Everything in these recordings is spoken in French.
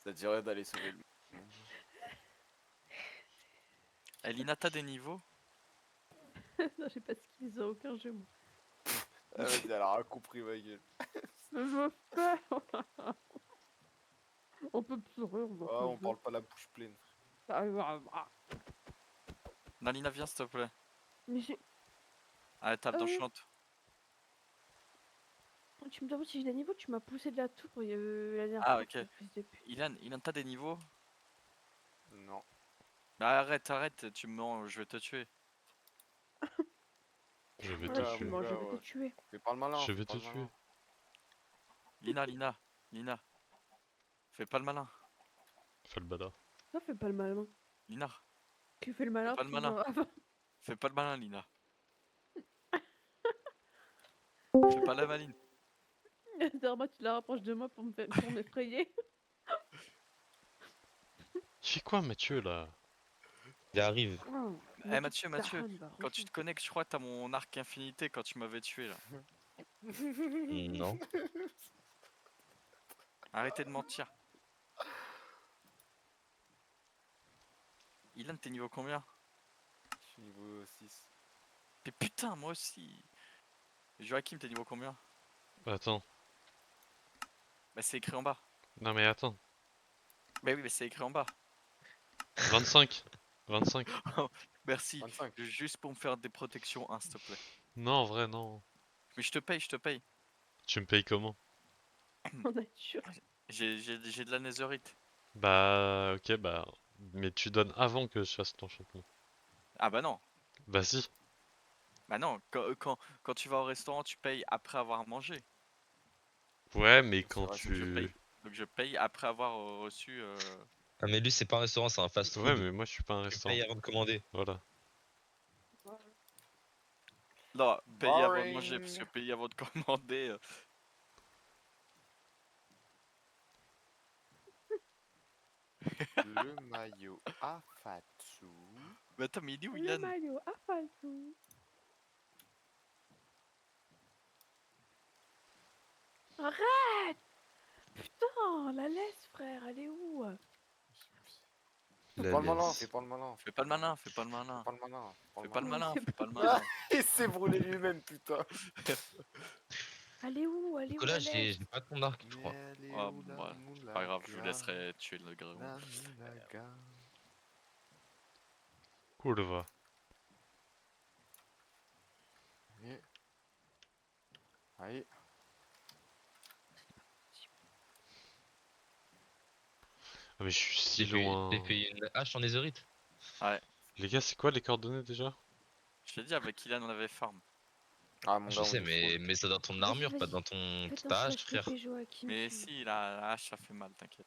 Ça dirait d'aller sauver le monde. Lina, t'as des niveaux? Non, j'ai pas de skills dans aucun jeu, moi. Ah, vas-y, elle a rien compris, ma gueule. Je veux pas. On peut pleurer, on en Ah, on peut parle pas la bouche pleine. Non, Lina, viens s'il te plaît. Mais j'ai... Allez, tape dans chante. Tu me demandes si j'ai des niveaux, tu m'as poussé de la tour la dernière Ah, fois, ok. fils de pute. Ilan, t'as des niveaux? Non. Bah, arrête, tu me mens, je vais te tuer. Je vais Mon te Ouais, gars, tu tuer. mon mens, je gars, vais te ouais. tuer. Fais pas le malin, Je fais vais pas te le tuer. malin. Lina. Fais pas le malin. Fais le bada. Ça fait pas le malin. Lina, Tu fais le fais malin pas le pour... malin. avant. Fais pas le malin, Lina. Fais pas la maline. Normal, tu la rapproches de moi pour m'effrayer. Il fait quoi Mathieu là? Il arrive. Oh, Eh, ma petite Mathieu, daronne va quand tu te connectes, je crois que t'as mon arc infinité quand tu m'avais tué là. Non. Arrêtez de mentir. Ilan, t'es niveau combien? Je suis niveau 6. Mais putain, moi aussi. Joachim, t'es niveau combien? Attends. Bah, c'est écrit en bas. Non mais attends. Bah oui, mais c'est écrit en bas. 25. 25. Merci. 25. Juste pour me faire des protections 1, s'il te plaît. Non, en vrai, non. Mais je te paye. Tu me payes comment? en nature. J'ai de la netherite. Bah, ok, bah. Mais tu donnes avant que je fasse ton enchantement. Ah bah non. Bah si. Bah non, quand tu vas au restaurant, tu payes après avoir mangé. Ouais, mais C'est quand vrai, Donc je paye. tu... Donc je paye après avoir reçu... Ah, mais lui, c'est pas un restaurant, c'est un Ouais, fast-food. mais moi je suis pas un Tu restaurant. payes avant de commander. Voilà. Non, payer avant de manger, parce Boring. que payer avant de commander... Le maillot Afatsu. Mais attends, mais il est où Le Ilan? maillot à Falsou. Arrête! Putain, la laisse, frère, elle est où? Fais La pas le malin, laisse. fais pas le malin. Fais pas le malin, fais pas le Fais malin. pas le malin. Fais pas le Non, malin, c'est fais pas le pas- malin. Il s'est brûlé lui-même, putain. Elle est où? Elle est où Nicolas, la laisse? j'ai pas ton arc, je Mais crois. elle est Oh, où la bah, c'est pas grave, je vous moulaga? laisserai tuer le gros. La moulaga. Kurwa. Et... Allez. Ah mais je suis si J'ai loin. fait une hache en netherite. Ouais, Les gars, c'est quoi les coordonnées déjà? je t'ai dit, avec Ilan, on avait farm. Ah mon Je gars, on sais, est full. mais c'est dans ton Vas-y, armure, pas vas-y. dans ton Faites un ta hache, slash frère. TP Joachim. Mais si, la hache, ça fait mal, t'inquiète.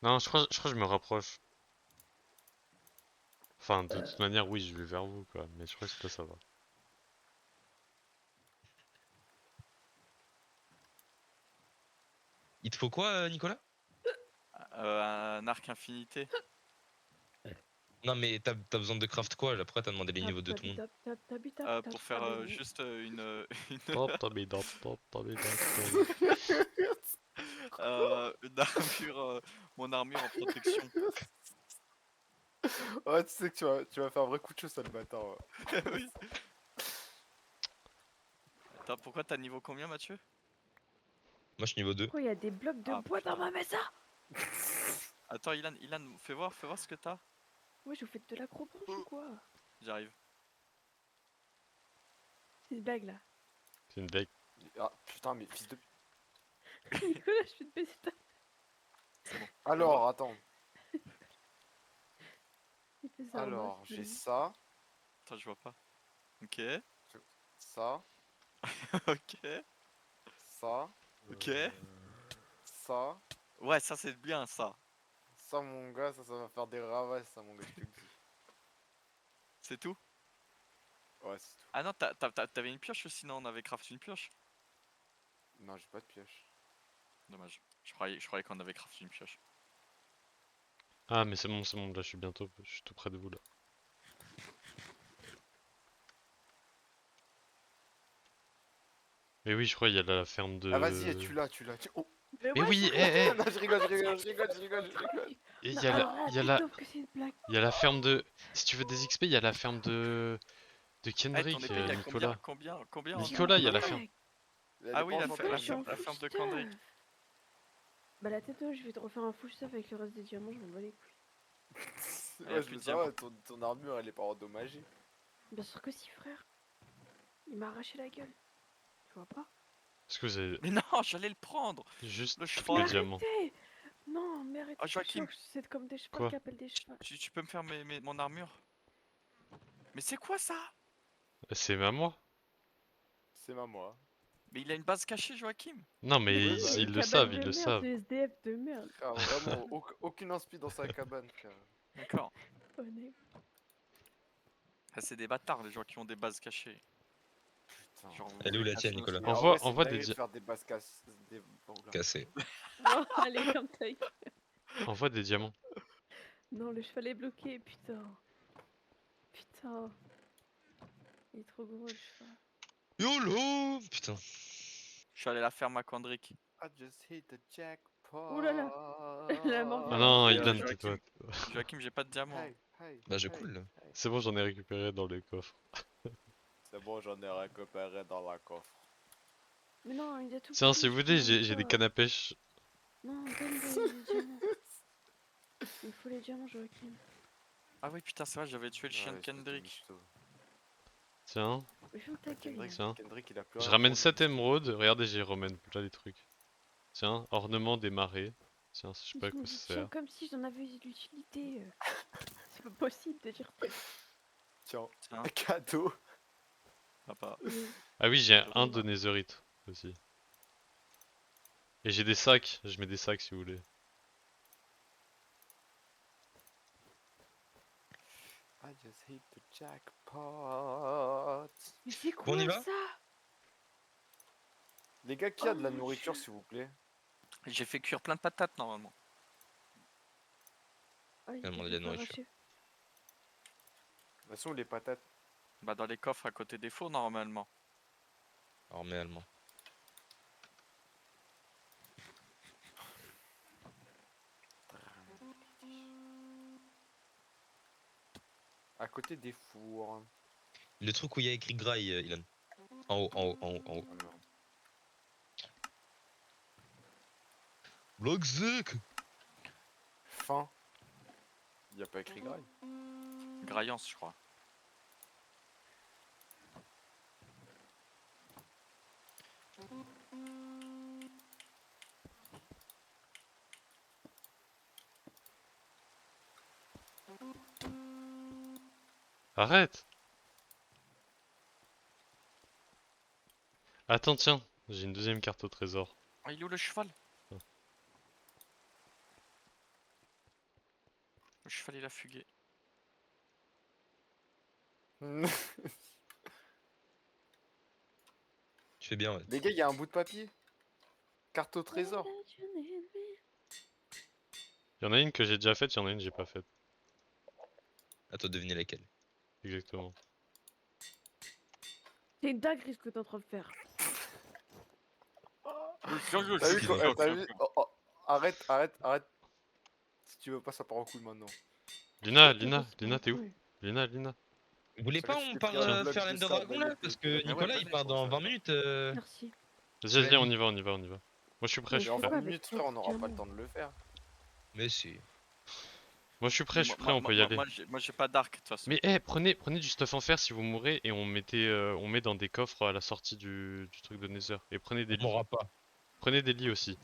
Non, je crois que je me rapproche. Enfin, de toute manière, oui, je vais vers vous, quoi. Mais je crois que là, ça va. Il te faut quoi, Nicolas? Un arc infinité. Non, mais t'as besoin de craft quoi là? Pourquoi t'as demandé les niveaux de tout le monde? Pour faire juste Top, top, et top, top, top, et top. une armure, mon armure en protection. Ouais, tu sais que tu vas faire un vrai coup de chaud, ça le bâtard. Ouais. Oui. Attends, pourquoi t'as niveau combien, Mathieu? Moi, je suis niveau 2. Pourquoi il y a des blocs de Ah, bois dans ma maison? Attends, Ilan, fais voir ce que t'as. Ouais, je vous fais de l'acrobranche ou quoi? J'arrive. C'est une blague là. C'est une blague. Ah putain, mais fils de... Nicolas, je vais te baisser ta... Alors, attends. Il fait ça en Alors, masque, j'ai lui. ça, Attends, je vois pas. Ok, ça, ok, ça, ok. ça. Ouais, ça c'est bien ça. Ça, mon gars, ça va faire des ravages, ça, mon gars, je te le dis. C'est tout? Ouais, c'est tout. Ah non, t'avais une pioche aussi, non? On avait crafté une pioche. Non, j'ai pas de pioche. Dommage. Je croyais qu'on avait crafté une pioche. Ah, mais c'est bon, là, je suis tout près de vous, là. Mais oui, je crois qu'il y a la ferme de... Ah, vas-y, tu l'as. Oh, Mais ouais, oui, c'est Non, je rigole, je rigole, je rigole, je rigole, je rigole. et il Non, y a la, arrête, il y a la, sauf que c'est une blague. il y a la ferme de. Si tu veux des XP, il y a la ferme de Eh, ton Kendrick, épée, il y a Nicolas. combien Mais en c'est une or Nicolas, il y a la ferme. blague. Elle Ah est oui, pas la, en fe- train de Ouais, la, je suis ferme, en la full ferme de stuff. Kendrick. Bah la tête, je vais te refaire un full stuff avec le reste des diamants, je m'en bats les couilles. y a Ouais, je plus veux de savoir, ton armure elle est pas endommagée. Bien sûr que si, frère. Il m'a arraché la gueule. Tu vois pas? Est-ce que vous avez Mais non, j'allais le prendre. juste Le tous cheval. les Mais diamants? arrêtez! Non, mais arrêtez, Ah, Joachim. c'est comme des chevaux Quoi? qui appellent des chevaux. Tu peux me faire mon armure? Mais c'est quoi ça? C'est à moi? C'est ma moi. Mais il a une base cachée, Joachim. Non, mais Oui, bah ils oui. le Cabane savent, de ils le merde, savent. ce SDF de merde. Frère, vraiment, aucune inspi dans sa cabane, frère. D'accord. Honnête. Ah, c'est des bâtards, les gens qui ont des bases cachées. Putain. Genre, vous Elle est où voulez la cacher tienne, nos Nicolas? trucs. Mais en Envoie- vrai, c'est envoie une des dinguerie de dia- faire des bases des... Oh, là. Cassé. Oh, allez, comme ta gueule. Envoie des diamants. Non, le cheval est bloqué, putain. Putain. Il est trop gros, le cheval. YOLO! Putain. Je suis allé la faire, ma Kendrick. I just hit the jackpot. Ouh là là. La mort Ah vient. non, Et, Ilan, Joachim, tais-toi. Joachim, j'ai pas de diamant. Hey, hey, Bah je hey, coule là. hey. C'est bon, j'en ai récupéré dans le coffre. C'est bon, j'en ai récupéré dans la coffre. Mais non, il a tout Tiens, pris, si vous je voulez, peux j'ai des pas. cannes à pêche. Non, donne des diamants. Il me faut les diamants, Joachim. Ah oui, putain, c'est vrai, j'avais tué le chien de Ouais, c'est Kendrick. mytho. Tiens, Mais ferme ta gueule. Kendrick, Tiens. Kendrick, il a plus je rien ramène pour lui. 7 émeraudes. Regardez, j'ai ramène là les trucs. Tiens, ornement des marais. Tiens, je sais pas à Je me quoi ça dis, tiens, sert. comme si j'en avais eu de l'utilité. C'est pas possible de dire ça. Tiens, Tiens, un cadeau. papa. Ah oui, j'ai un de netherite aussi. Et j'ai des sacs. Je mets des sacs si vous voulez. I just hit the jackpot. Mais c'est Bon, quoi on y va ça? Les gars, qui a Oh de la mon nourriture, Dieu. s'il vous plaît? J'ai fait cuire plein de patates normalement. Ah, il Tellement faut de la tout nourriture. arracher. De toute façon, les patates. Bah, dans les coffres à côté des fours normalement. Armée allemand. À côté des fours. Le truc où il y a écrit Grail, Ilan. En haut, en haut, en haut, en haut. Ah, merde. Blockzek! Fin. Il a pas écrit graille. Graillance, je crois. Arrête! Attends, tiens, j'ai une deuxième carte au trésor. Ah, il est où le cheval? Oh. Le cheval il a fugué. Tu fais bien, ouais. Les gars, il y a un bout de papier. Carte au trésor. Il y en a une que j'ai déjà faite, il y en a une que j'ai pas faite. À toi de deviner laquelle. Exactement. C'est une dinguerie ce que t'es en train de faire. T'as vu quoi t'as vu Oh, oh, arrête, arrête, arrête. Si tu veux pas, ça part en couille maintenant. Lina, C'est Lina, pas si Lina, t'es où? cool. Lina, Lina. Vous voulez Ça pas reste on que part pris un bloc faire de l'Ender sable Dragon là? avec Parce des- que Ah ouais, Nicolas il vas-y, part je dans pense 20 ça. minutes. Merci. Vas-y, vas-y, Ouais. on y va, on y va, on y va. Moi je suis prêt, Mais je Mais suis en prêt. Pourquoi 20 minutes, avec frère, on n'aura pas le diamant temps de le faire. Mais si. Moi je suis prêt, on peut y aller. Moi j'ai pas d'arc de toute façon. Mais prenez du stuff en fer si vous mourrez et on met dans des coffres à la sortie du truc de Nether. Et prenez des On lits. m'aura pas. Prenez des lits aussi.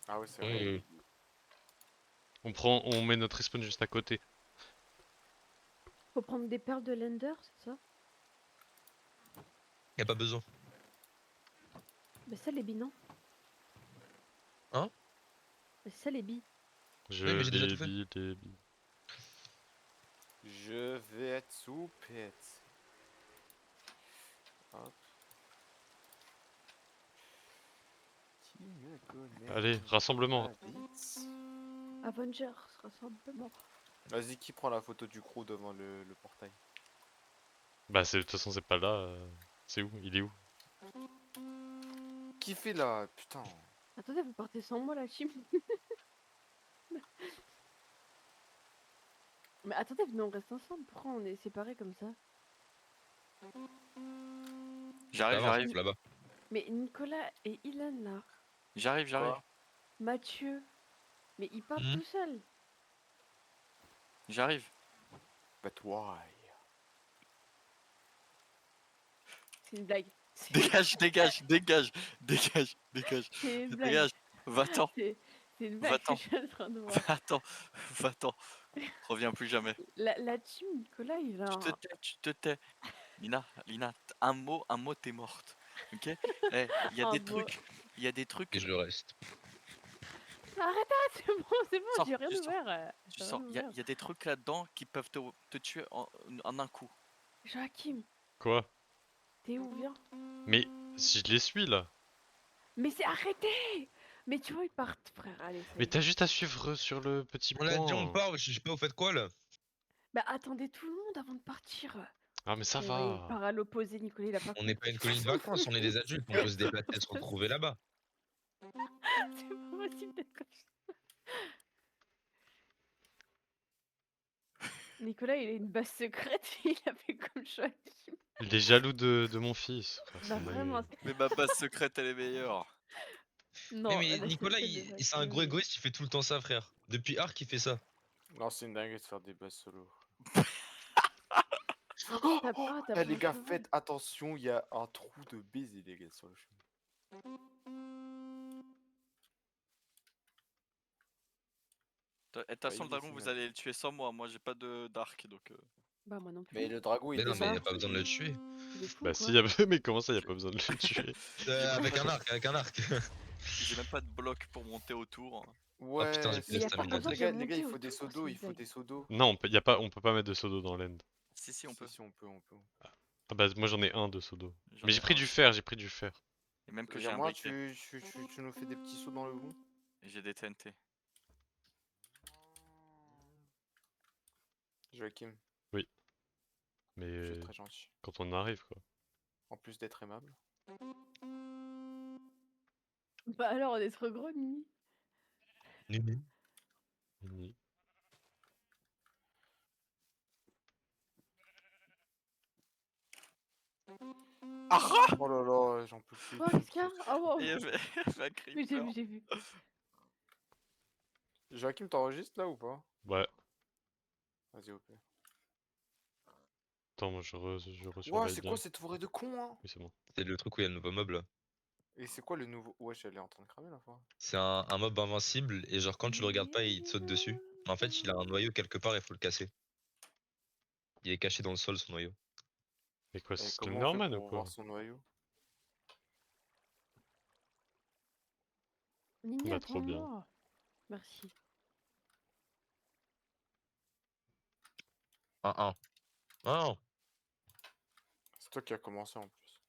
Ah ouais, c'est vrai. On met notre respawn juste à côté. Faut prendre des perles de l'Ender, c'est ça? Y a pas besoin. Mais ça les billes, non? Hein? Mais ça les billes. Je Oui, mais j'ai déjà tout fait. les billes. Je vais être soupette. Hop. Qui me connaît? Allez, rassemblement. Vite. Avengers, rassemblement. Vas-y, qui prend la photo du crew devant le portail? Bah de toute façon c'est pas là. C'est où? Il est où? Qui fait là? Putain. Attendez, vous partez sans moi, la team. Mais attendez, venez, on reste ensemble. Pourquoi on est séparés comme ça? J'arrive, Là-bas, j'arrive, là-bas. Mais Nicolas et Ilan, là. j'arrive, j'arrive, Quoi Mathieu. Mais ils partent Hmm. tout seuls. j'arrive. But why? C'est une blague. C'est Dégage, dégage, dégage, dégage, dégage, c'est une blague. dégage. Va-t'en, C'est une blague que va-t'en, je suis en train de voir. va-t'en, va-t'en. Reviens plus jamais. La team Nicolas, il a Tu te un... tais, tu te tais. Lina, Lina, un mot, t'es morte. Ok? Eh, il y a un des mot. trucs, il y a des trucs. Et je le reste. Arrête, c'est bon, Sors, j'ai rien tu sors, ouvert. tu J'ai rien sors. Il ouvert. y a des trucs là-dedans qui peuvent te tuer en un coup. Joachim, Quoi? t'es où, viens? Mais si je les suis là. Mais c'est arrêté. Mais tu vois, ils partent, frère. Allez, ça y Mais est. t'as juste à suivre sur le petit On l'a dit, on point. part, je sais pas, vous faites quoi là? Bah attendez tout le monde avant de partir. Ah mais ça Et ouais, il va. part à l'opposé, Nicolas, il a pas On n'est pas compris. une colonie de vacances, on est des adultes, on peut se déplacer et se retrouver là-bas. C'est pas possible d'être comme ça. Nicolas, il a une base secrète, il a fait comme Joachim. Il est jaloux de mon fils. frère, Bah c'est une vraiment, dinguerie. Mais ma base secrète, elle est meilleure. non. Mais la Nicolas, secrète de c'est un gros Mathieu. égoïste, il fait tout le temps ça, frère. Depuis Ark, il fait ça. Non, c'est une dinguerie de faire des bases solo. T'as Eh pris les un gars, cheval. faites attention, il y a un trou de baiser les gars sur le chemin. De toute façon, il le est dragon, vous signal. allez le tuer sans moi. Moi, j'ai pas d'arc, donc. Bah moi non plus. Mais le dragon il Mais non, mais il descend. n'y a pas besoin de le tuer. Il est fou Bah ou si, quoi mais comment ça y a pas besoin de le tuer? Avec un arc, avec un arc. J'ai même pas de bloc pour monter autour. Oh putain, j'ai Ouais, plus Mais de y a pas stamina. besoin les de gars, monter il faut des autour, seaux d'eau, c'est il une faut blague. des seaux d'eau. Non, on peut pas mettre de seau d'eau dans l'end. Si, on peut. Si, on peut, on peut. Ah bah moi j'en ai un de seau d'eau. J'en Mais ai j'ai pris un. du fer, j'ai pris du fer. Et même que j'ai Regarde, un moi, briquet. tu nous fais des petits sauts dans le bout. Et j'ai des TNT. Joachim, Oui. tu Mais es très gentil. quand on arrive quoi. En plus d'être aimable. Bah alors, on est trop gros, Mimi. Nini. Mini. Oh là là, j'en peux plus. Oh, qu'est-ce qu'il y a Oh, wow. Et il y avait un Oui, creeper. j'ai vu. Joachim, t'enregistres là ou pas? Ouais. Vas-y, OP. Attends, moi je Ouah, resurveille c'est bien. quoi cette forêt de cons, hein? Oui, c'est bon. C'est le truc où il y a le nouveau mob là. Et c'est quoi le nouveau. Wesh, elle est en train de cramer la fois. C'est un mob invincible et genre quand tu le regardes pas, il te saute dessus. En fait, il a un noyau quelque part, il faut le casser. Il est caché dans le sol son noyau. Mais quoi, Et c'est comment on fait Slenderman ou pour quoi? voir son noyau? Nini, Bah, trop bien. attends-moi. Merci. 1-1. Oh, C'est toi qui as commencé en plus.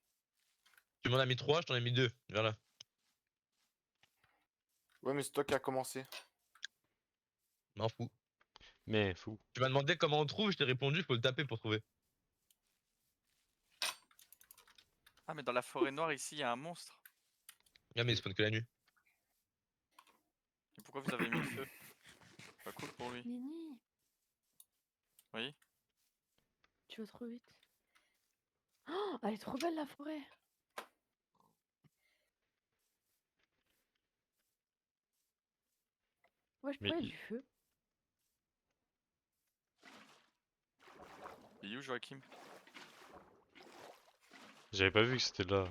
tu m'en as mis 3, je t'en ai mis 2. Viens là. Ouais, mais c'est toi qui as commencé. M'en fous. Mais fou. Tu m'as demandé comment on trouve, je t'ai répondu, faut le taper pour trouver. Ah, mais dans la forêt noire ici, il y a un monstre. Ah mais il spawn que la nuit. Et pourquoi vous avez mis le feu? Pas cool pour lui. Nini, Oui. tu vas trop vite. Oh, elle est trop belle, la forêt. Ouais, je Mais pourrais il- du feu. Il est où, Joachim? J'avais pas vu que c'était là.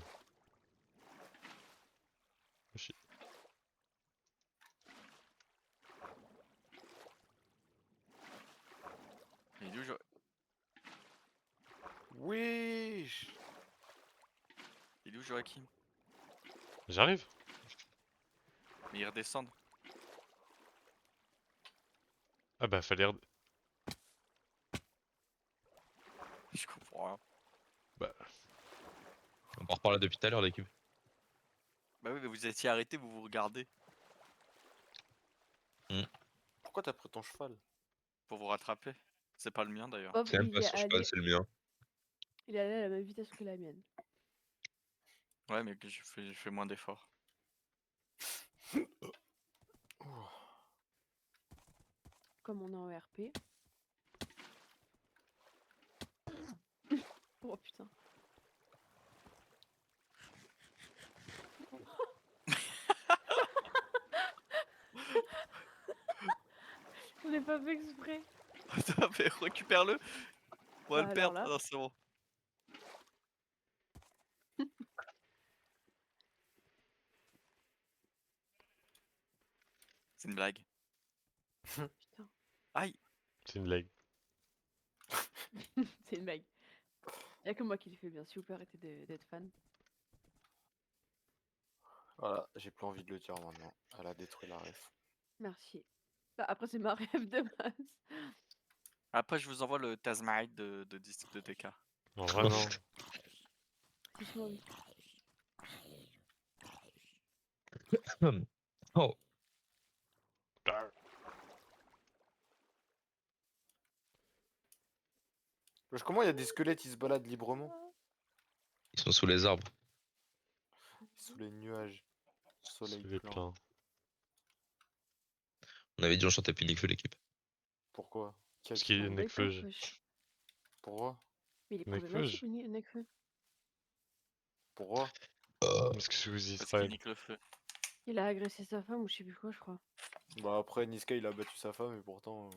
Chi- Il est où, Wesh. Il est où, Joachim? J'arrive. Mais il redescend. Ah bah fallait... Je comprends rien. Bah, On part par là depuis tout à l'heure l'équipe. Bah oui, mais vous étiez arrêté, vous vous regardez. Pourquoi t'as pris ton cheval? Pour vous rattraper. C'est pas le mien d'ailleurs. Bob, C'est même il pas est son cheval, allé, c'est le mien. il est allé à la même vitesse que la mienne. Ouais, mais que je fais moins d'efforts. Comme on est en RP. Oh putain. On n'est pas fait exprès. Attends, mais récupère-le. On va Bah le alors perdre. là. Non, c'est bon. C'est une blague. Putain. Aïe. C'est une blague. C'est une blague. Y'a que moi qui le fais bien. S'il vous plaît, arrêtez d'être fan. Voilà, j'ai plus envie de le dire maintenant. Elle a détruit la ref. Merci. Bah, après, c'est ma rêve de base. Après, je vous envoie le Tasmite de TK. En vrai, non. Doucement, oui. Oh, Wesh, comment il y a des squelettes, ils se baladent librement? ils sont sous les arbres. Sous les nuages. Soleil C'est plein. plein. On avait dit on chantait plus Nekfeu l'équipe. Pourquoi? Quel Parce qu'il est film Nekfeu. Pourquoi? Mais il est Nekfeu, problématique, Nekfeu. Pourquoi? Parce que c'est aux Parce qu'il Israël. nique le feu. Il a agressé sa femme ou je sais plus quoi, je crois. Bah après, Niska il a battu sa femme et pourtant,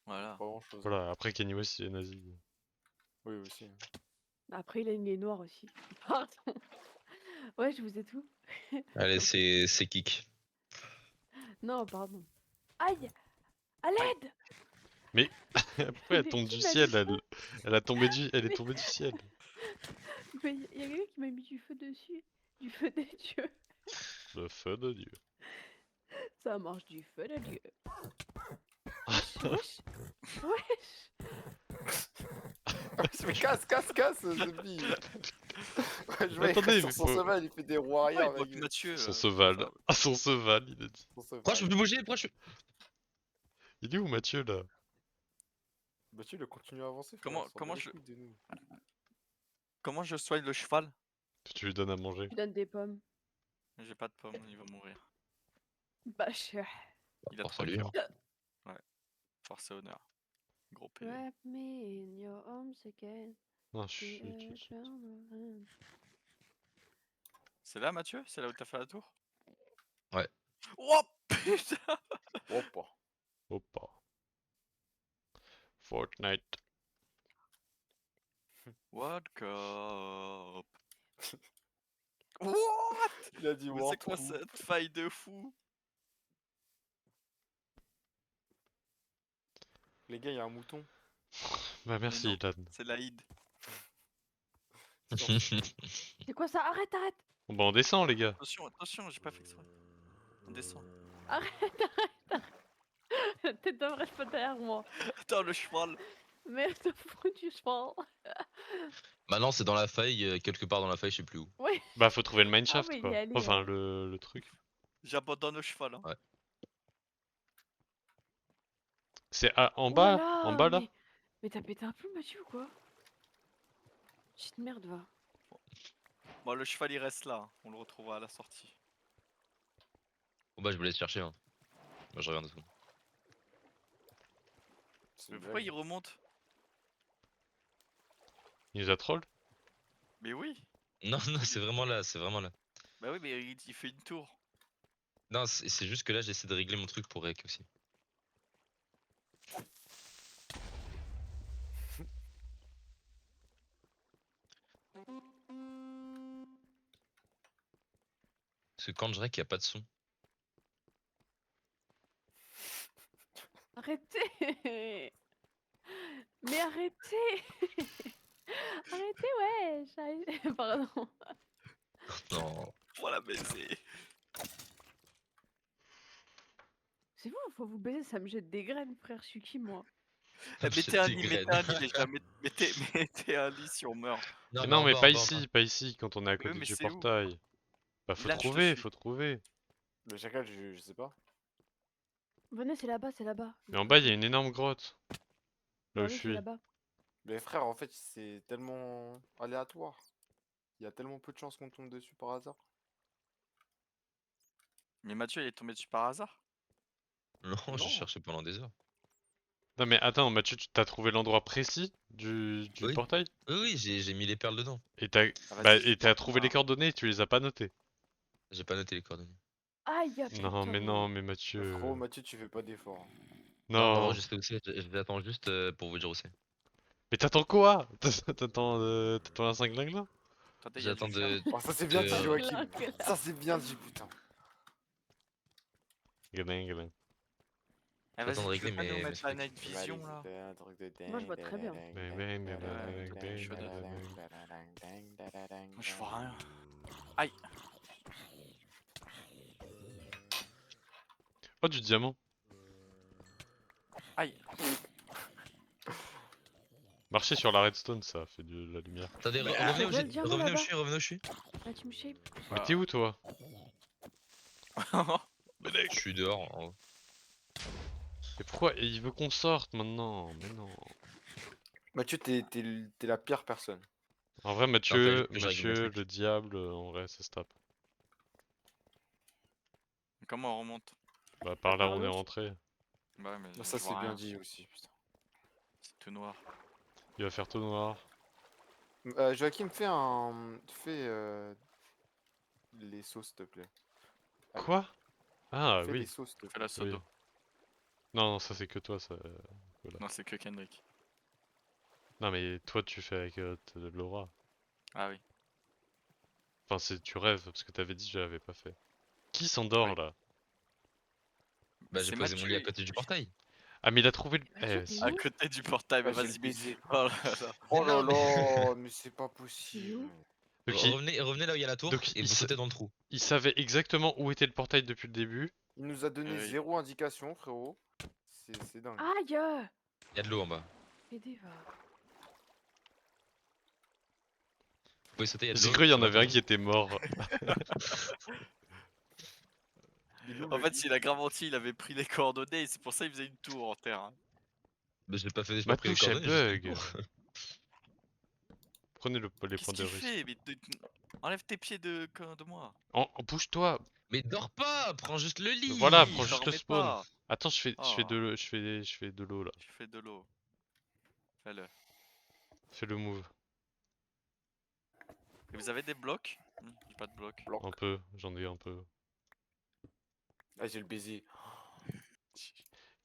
Voilà. pas grand chose. Voilà, après Kanye West il est nazi. Oui aussi. Après, il a une noire aussi. Pardon. Ouais, je vous ai tout. Allez, c'est kick. Non, pardon. Aïe! À l'aide! Mais pourquoi elle Mais tombe qui du m'a ciel? mis ça Elle a tombé elle est Mais- tombée du ciel. Mais il y a quelqu'un qui m'a mis du feu dessus. Du feu des dieux. Le feu de Dieu. Ça marche du feu des dieux. Wesh! Wesh! Mais casse, Zebby. Ouais, je vois, il Attendez, reste sur mais son faut- cheval, il fait des Ouais, warriors. il bloque avec Mathieu. Son cheval. ça- Ah, son cheval, il a dit. son cheval. Pourquoi je peux plus bouger? Pourquoi je... Il est où Mathieu là? Bah tu le continue à avancer. frère, Comment- on s'en bat comment les je- couilles de nous. Comment je soigne le cheval? Tu lui donnes à manger. Tu donnes des pommes. J'ai pas de pomme, il va mourir. Bah, cher. Il a Force 3 à lui, cœurs. hein. Force et honneur. Gros PV. Wrap me in your arms again. Non, The chut. eternal. C'est là, Mathieu? C'est là où t'as fait la tour? Ouais. Oh putain! Hoppa. Hoppa. Fortnite. What cup? What? Il a dit Mais c'est quoi Warpool. cette faille de fou? Les gars, il y a un mouton. Bah merci non. Ilan. C'est l'Aïd. C'est quoi ça? Arrête, arrête! Bon bah on descend les gars. Attention, attention, j'ai pas fait exprès. On descend. Arrête, arrête! La tête d'un reste pas derrière moi. Attends, le cheval. Merde, foutu cheval. Maintenant, c'est dans la faille, quelque part dans la faille, je sais plus où. Ouais. Bah faut trouver le mineshaft mais il quoi. est allé, Enfin hein. le truc. J'abandonne le cheval. Hein. Ouais. C'est en Oh bas? là En bas là? mais t'as pété un plomb, Mathieu, ou quoi? Petite merde, va. Bon, le cheval il reste là. On le retrouvera à la sortie. Bon bah, je vous laisse chercher. Hein. Moi, je regarde tout. C'est Mais une pourquoi blague. il remonte? Il nous a troll? Mais oui. Non, non, c'est vraiment là, c'est vraiment là. Bah oui, mais il fait une tour. Non, c'est juste que là, j'essaie de régler mon truc pour rec aussi. Parce que quand je rec, il n'y a pas de son. Arrêtez! Mais arrêtez! Arrêtez, ouais! Pardon. Non. Pour la baiser. C'est vous, faut vous baiser, ça me jette des graines, frère. Je suis qui, moi? Eh, J'ai mettez un des lit, mettez graines. un lit, les gars. Mettez un lit si on meurt. Mais mais non en mais bas, pas en bas, en ici, bas. pas ici, quand on est à côté mais du c'est où? portail. Bah faut Là, je te trouver, suis. faut trouver. Le chacal, je sais pas. Venez, c'est là-bas, c'est là-bas. Mais en bas il y a une énorme grotte. Là où Venez, je c'est suis. là-bas. Mais frère, en fait, c'est tellement aléatoire. Il y a tellement peu de chances qu'on tombe dessus par hasard. Mais Mathieu, il est tombé dessus par hasard. Non, Non. j'ai cherché pendant des heures. Non mais attends, Mathieu, tu t'as trouvé l'endroit précis du Oui. portail? Oui, j'ai mis les perles dedans. Et t'as Ah, bah, vas-y, et t'as porte-moi. trouvé les coordonnées et tu les as pas notées? J'ai pas noté les coordonnées. Aïe, putain. Non, mais Mathieu... Frérot, Mathieu, tu fais pas d'effort. Non, Non. je sais où c'est. Je l'attends juste pour vous dire où c'est. Mais t'attends quoi? T'attends un cinglingue là? Attendez, il y a J'attends du ferme. de. Oh, ça c'est bien dit, de- Joachim. Ça c'est bien dit, putain. Gadin, gadin. Eh, J'attends de vas-y, tu veux régler pas nous mes mettre la specs. night vision là? Moi, je vois très bien. Moi, je vois rien. Aïe. Oh, du diamant. Aïe. Marcher sur la redstone, ça fait de la lumière. Attendez, Mais revenez où je vois le diamant revenez où je là-bas. suis, revenez où je suis. La team shape. Mais t'es où toi? Je suis dehors. En haut. Et pourquoi il veut qu'on sorte maintenant? Mais non. Mathieu, t'es la pire personne. En vrai, fallait Mathieu, juste que je règle mes Mathieu, trucs. le diable, en vrai, ça se tape. Comment on remonte? Bah, par là Par où on est l'eau. rentré. Bah, mais Ça je c'est vois bien rien. dit aussi, putain. C'est tout noir. Il va faire tout noir. Joachim, fais les sauces, s'il te plaît. Allez, Quoi? Ah, fais les oui. sauces, s'il te Fais plaît. la Oui. sodo. Non, non, ça c'est que toi, ça. Non, c'est que Kendrick. Non, mais toi, tu fais avec Laura. Ah oui. Enfin, tu rêves, parce que t'avais dit que je l'avais pas fait. Qui s'endort Oui. là? Bah, j'ai C'est posé mon Mathieu, lit à côté du portail. Ah, mais il a trouvé le. Mathieu, Eh, t'es si. à où? côté du portail, mais Ah, j'ai le vas-y. baiser. Oh là là. Oh là non, mais- là, mais c'est pas possible. Donc, il... Revenez là où il y a la tour Donc, et vous sautez dans le trou. il savait exactement où était le portail depuis le début. Il nous a donné Oui. 0 indication, frérot. C'est dingue. Aïe. Il y a de l'eau en bas. Aidez, va. Vous pouvez sauter, il y a de J'ai l'eau. cru qu'il y en en avait un attendant. qui était mort. Bilou En le fait, dit. s'il a grave menti, il avait pris les coordonnées et c'est pour ça qu'il faisait une tour en terre. Hein. Bah, j'ai pas Ma pris les touche, elle coordonnées, j'ai fait bug. le tour. Prenez les Qu'est-ce points de qu'il risque. fait? Mais enlève tes pieds de moi. Bouge-toi. Mais dors pas, prends juste le lit. Voilà, Oui, prends je juste le dormais spawn. pas. Attends, je fais Oh. de l'eau là. Tu fais de l'eau. Fais-le. Fais le move. Et vous avez des blocs? J'ai pas de blocs. Bloc. Un peu, j'en ai un peu. Ah, j'ai le baiser.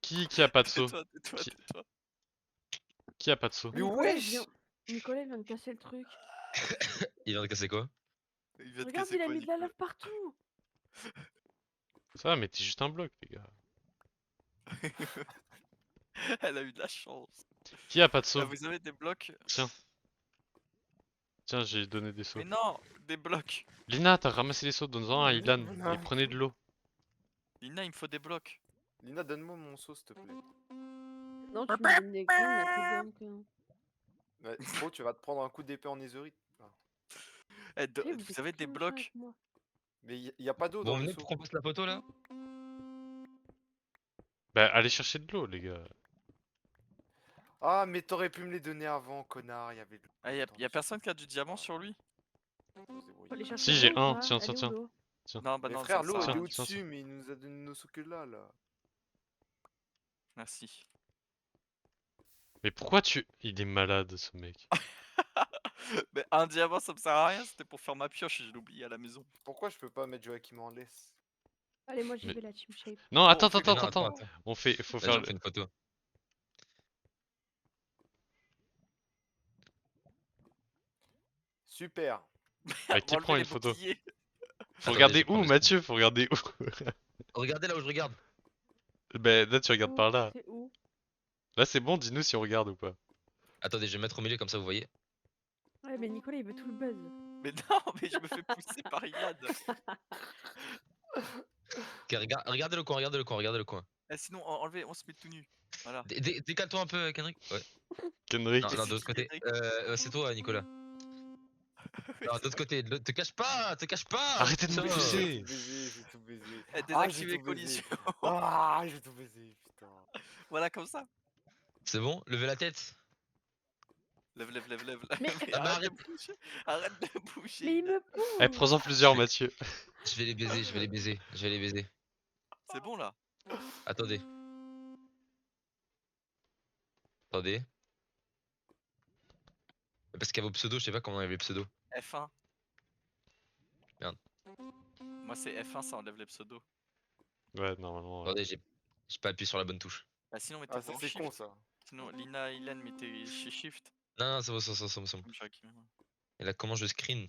Qui a pas de seau? Tais-toi, tais-toi, Qui- tais-toi. Qui a pas de seau? Mais Nicolas, il wesh vient... Nicolas, il vient de casser le truc. Il vient de casser quoi? Il vient de Regarde, casser il a quoi, mis de la Nicolas lave partout. Ça va, mais t'es juste un bloc, les gars. Elle a eu de la chance. Qui a pas de seau? Vous avez des blocs? Tiens. Tiens, j'ai donné des seaux. Mais non, des blocs. Lina, t'as ramassé les seaux, donne-en un à Ilan. Lina. Et prenez de l'eau. Lina, il me faut des blocs. Lina, donne-moi mon seau, s'il te plaît. Non, tu me donnes des gants, on a plus de gants Ouais, gros, tu vas te prendre un coup d'épée en netherite. Ah. Eh, que... vous avez des blocs? Mais y a pas d'eau Bon, dans le venez seau. pour qu'on passe la photo là. Bah, allez chercher de l'eau, les gars. Ah, mais t'aurais pu me les donner avant, connard. Y avait de l'eau Ah, dans y a le personne seau. qui a du diamant sur lui? Faut se débrouiller. Faut aller chercher Si, l'eau j'ai ou un. pas? Tiens, Elle tiens, est où, tiens. l'eau Non, bah Mais non, frère, ça l'eau sert à elle est rien. au-dessus, mais il nous a donné nos seaux que là. Merci. Mais pourquoi tu... Il est malade, ce mec. Mais un diamant, ça me sert à rien. C'était pour faire ma pioche et je l'ai oublié à la maison. Pourquoi je peux pas mettre Joachim en laisse? Allez, moi j'y Mais- vais la team shape. Non, Oh, attends, on fait attends, Mais non, attends. attends. Faut Vas-y, faire... on fait une photo. Super. Avec qui Enlevez prend les une photo? boucliers. Faut Attendez, regarder je prends où, le Mathieu? Faut regarder où? Regardez là où je regarde. Bah, là, tu regardes Où? par là. C'est où? Là, c'est bon, dis-nous si on regarde ou pas. Attendez, je vais mettre au milieu comme ça vous voyez. Ouais, mais Nicolas, il veut tout le buzz. Mais non, mais je me fais pousser par Yann. Ok, regardez le coin, regardez le coin, regardez le coin. Eh, sinon, enlevez, on se met tout nu. Voilà. Décale-toi un peu, Kendrick. Ouais. Kendrick. Non, Mais non, c'est de l'autre qui, côté. Kendrick C'est toi, Nicolas. Oui, Non, de c'est l'autre côté. Te cache pas, te cache pas. Arrêtez de me putain. pousser. J'ai tout baisé. Eh, Ah, j'ai désactivez tout baisé. collision. Ah, j'ai tout baisé, putain. Voilà, comme ça. C'est bon, levez la tête. Lève, lève, lève, lève. Mais- lève. Ah bah, Arrête de bouger. Arrête de bouger. Mais il me pousse. Eh, prends-en plusieurs, Mathieu. Je vais les baiser, je vais les baiser, je vais les baiser. C'est bon là. Attendez. Attendez. Parce qu'à vos pseudos, je sais pas comment on avait les pseudos. F1. Merde. Moi c'est F1, ça enlève les pseudos. Ouais, normalement. Attendez, j'ai pas appuyé sur la bonne touche. Bah sinon mettez Ah, ça sur c'est Shift. con ça. Sinon Lina, Hélène, mettez chez Shift. Non, non, c'est bon, c'est bon, c'est bon, c'est bon. Comme Joachim. Et là, comment je screen?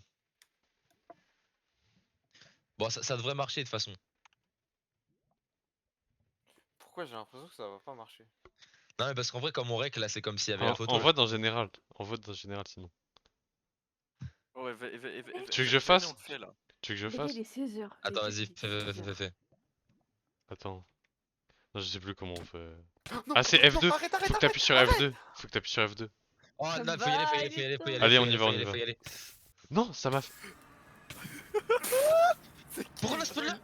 Bon, ça devrait marcher de toute façon. Pourquoi j'ai l'impression que ça va pas marcher? Non, mais parce qu'en vrai, comme on rec, là, c'est comme s'il y avait la photo. En là. vote en général. En vote en général, sinon. Ouais, Tu veux que je fasse on le fait, là. Tu veux que je Les gars, fasse il est 16h. Attends, vas-y, fais. Attends. Non, je sais plus comment on fait. Non, Ah, c'est non, F2. arrête, arrête, Faut que t'appuies sur arrête. F2. Faut que t'appuies sur F2. Oh, Ça non, me faut y aller, faut y va, aller, faut y aller, faut y aller. Allez, faut on y y va, aller, on y faut va. y aller. Non, ça m'a fait. Pourquoi la spawn là?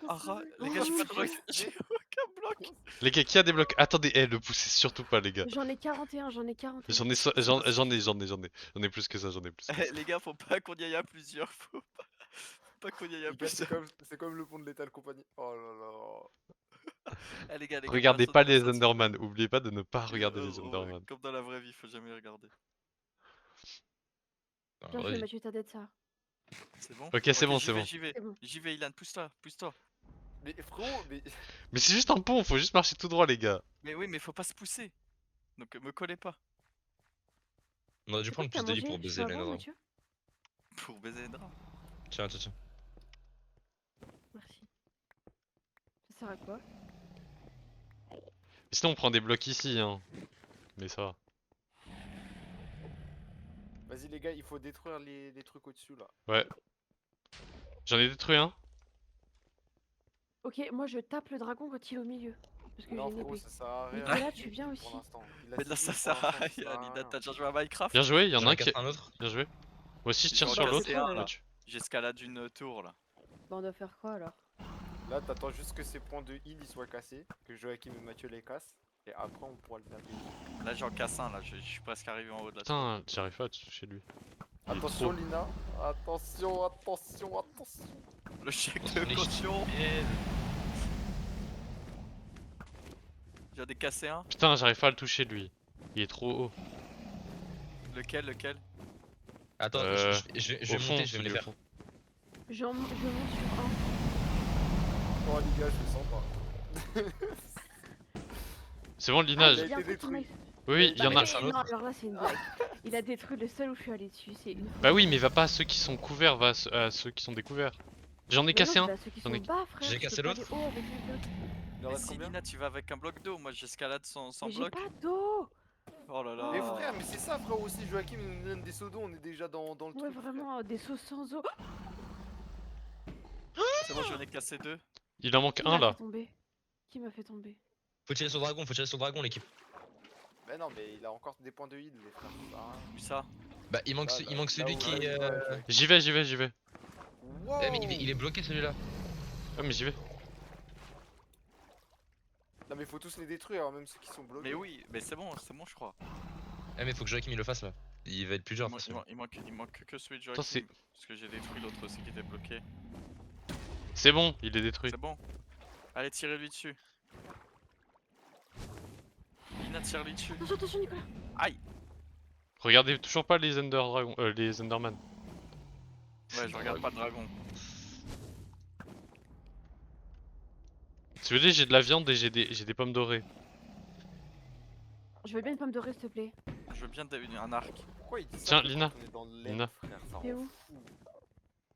Ara, les gars, j'ai pas de bloc. J'ai aucun bloc. Les gars, qui a des blocs? Attendez, le poussez surtout pas, les gars. J'en ai 41, j'en ai 41. J'en ai plus que ça, j'en ai plus. que ça. Les gars, faut pas qu'on y aille à plusieurs. Faut pas qu'on y aille à Les gars, c'est plusieurs. comme le pont de l'étal compagnie. Oh là là. Eh, les gars, Regardez personne pas ne les saute. Enderman. Oubliez pas de ne pas regarder les Ouais, Enderman. Comme dans la vraie vie, faut jamais regarder. Bien joué, Mathieu, t'as d'être ça. C'est bon? Ok, c'est bon, c'est bon. J'y vais, C'est bon. j'y vais, Ilan, pousse-toi, pousse-toi. Mais frérot, mais. Mais c'est juste un pont, faut juste marcher tout droit, les gars. Mais oui, mais faut pas se pousser. Donc me collez pas. On aurait dû C'est quoi prendre que t'as plus de lit mangé pour Je baiser peux les avoir, nains. Mathieu Pour baiser les draps. Tiens, tiens. Merci. Ça sert à quoi? Sinon, on prend des blocs ici, hein. Mais ça va. Vas-y les gars, il faut détruire les trucs au-dessus là. Ouais. J'en ai détruit un. Ok, moi je tape le dragon quand il est au milieu. Parce que Non j'ai une frérot, épée. ça sert à rien. Nicolas, tu viens aussi. Pour l'instant. Il a Mais là, six ça vies, sert pour à l'instant, ça sert rien, à Lina. rien. T'as déjà joué à Minecraft? Bien joué, il y en J'en a ai un qui. un autre. Bien joué. Moi aussi, je tire J'en sur ai l'autre. cassé un, là. Mathieu. J'escalade une tour là. Bah, on doit faire quoi alors? Là, t'attends juste que ces points de heal ils soient cassés, que Joachim et Mathieu les cassent, et après on pourra le taper. Là, j'en casse un là. Je suis presque arrivé en haut de la tour. Putain, j'arrive pas à toucher lui. Il est Attention trop- Lina, attention, attention. Le chèque On de est caution. chiés. J'en ai cassé un. Putain, j'arrive pas à le toucher lui. Il est trop haut. Lequel? Attends, Euh, je Au vais fond, monter, je vais me celui les au faire. fond. Je monte sur un. Oh les gars, je le sens pas. C'est bon, Ah, Lina. il j'ai a bien été fait qu'il détruit. m'a- Oui, il y en a. Ok, non, alors là c'est une blague. Il a détruit le seul où je suis allé dessus, c'est une. Bah oui, mais va pas à ceux qui sont couverts, va à ceux qui sont découverts. J'en ai Mais cassé non, un. bah, ceux qui J'en sont ai- bas, frère. J'ai je cassé peux pas l'autre. aller haut avec un bloc. Il en Mais reste si combien? Lina, tu vas avec un bloc d'eau. Moi, j'escalade sans Mais j'ai bloc. pas d'eau. Oh là là. Mais frère, mais c'est ça frère aussi, Joachim il nous donne des seaux d'eau, on est déjà dans le Ouais, truc. frère. vraiment, des sauces sans eau. C'est bon, j'en ai cassé deux. Il en manque Qui un m'a là. fait tomber? Qui m'a fait tomber? Faut tirer sur le dragon, l'équipe. Mais non, mais il a encore des points de heal, les frères. ça sert à rien. Où ça? Bah, il manque, Là, il manque là celui où qui on est. est, ouais. J'y vais, j'y vais, j'y vais. Wow. Mais il est bloqué celui-là. Ah, mais j'y vais. Non mais faut tous les détruire, hein, même ceux qui sont bloqués. Mais oui, mais c'est bon, je crois. Ah, mais faut que Joachim il le fasse là. Il va être plus dur. Il, attention. il manque que celui de Attends, Joachim. Parce que j'ai détruit l'autre aussi qui était bloqué. C'est bon, il est détruit. C'est bon. Allez, tirez-lui dessus. Lina, tire-lui dessus. Attention, attention, Nicolas. Aïe. Regardez toujours pas les les Enderman. Ouais, je regarde pas le dragon. Si vous voulez, j'ai de la viande et j'ai des pommes dorées. Je veux bien une pomme dorée, s'il te plaît. Je veux bien un arc. Pourquoi il dit ça Tiens, quand Lina. on est dans l'air, Lina. frère, ça T'es rend où? fou.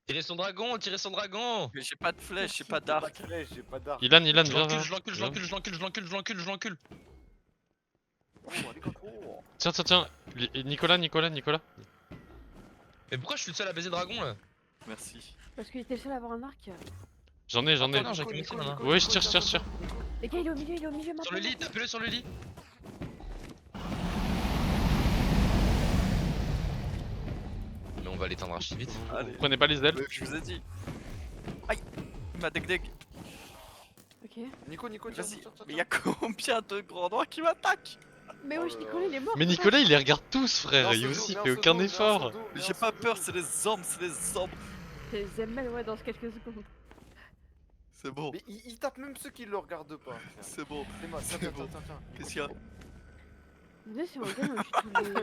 Tirez son dragon. Mais j'ai pas de flèche, j'ai Merci. pas J'ai pas d'arc. de flèche, j'ai pas d'arc. Ilan, Je viens, l'encule, viens. je l'encule, je Viens. l'encule, je l'encule, je l'encule, je l'encule, je l'encule. Oh, arigato. Tiens, tiens, tiens. Nicolas. Mais pourquoi je suis le seul à baiser le dragon là? Merci. Parce qu'il était le seul à avoir un arc. J'en ai. non, j'ai Nico, commencé, Nico, nana. Nico, Ouais, Nico, je tire. Les gars, il est au milieu maintenant. Sur le lit, tapez-le sur le lit. Mais on va l'éteindre archi vite. Vous Allez. prenez pas les ailes? Je vous ai dit. Aïe. Il m'a deg. Ok. Nico, tiens, Vas-y. tiens, tiens, Mais y'a combien de grands noirs qui m'attaquent? Mais Oh wesh, là Nicolas, là. il est mort. Mais Nicolas, il les regarde tous, frère. Mets Il un aussi, il seau fait d'eau, aucun mets un seau effort. d'eau, mets un J'ai seau pas d'eau. peur, c'est les hommes, c'est les hommes. C'est Zemmel, ouais, dans quelques secondes. C'est bon, Mais il tape même ceux qui le regardent pas. Tiens. c'est bon. C'est moi, C'est tiens, bon. tiens, tiens. Qu'est-ce qu'il y a? Là, si on regarde, on tue tous les.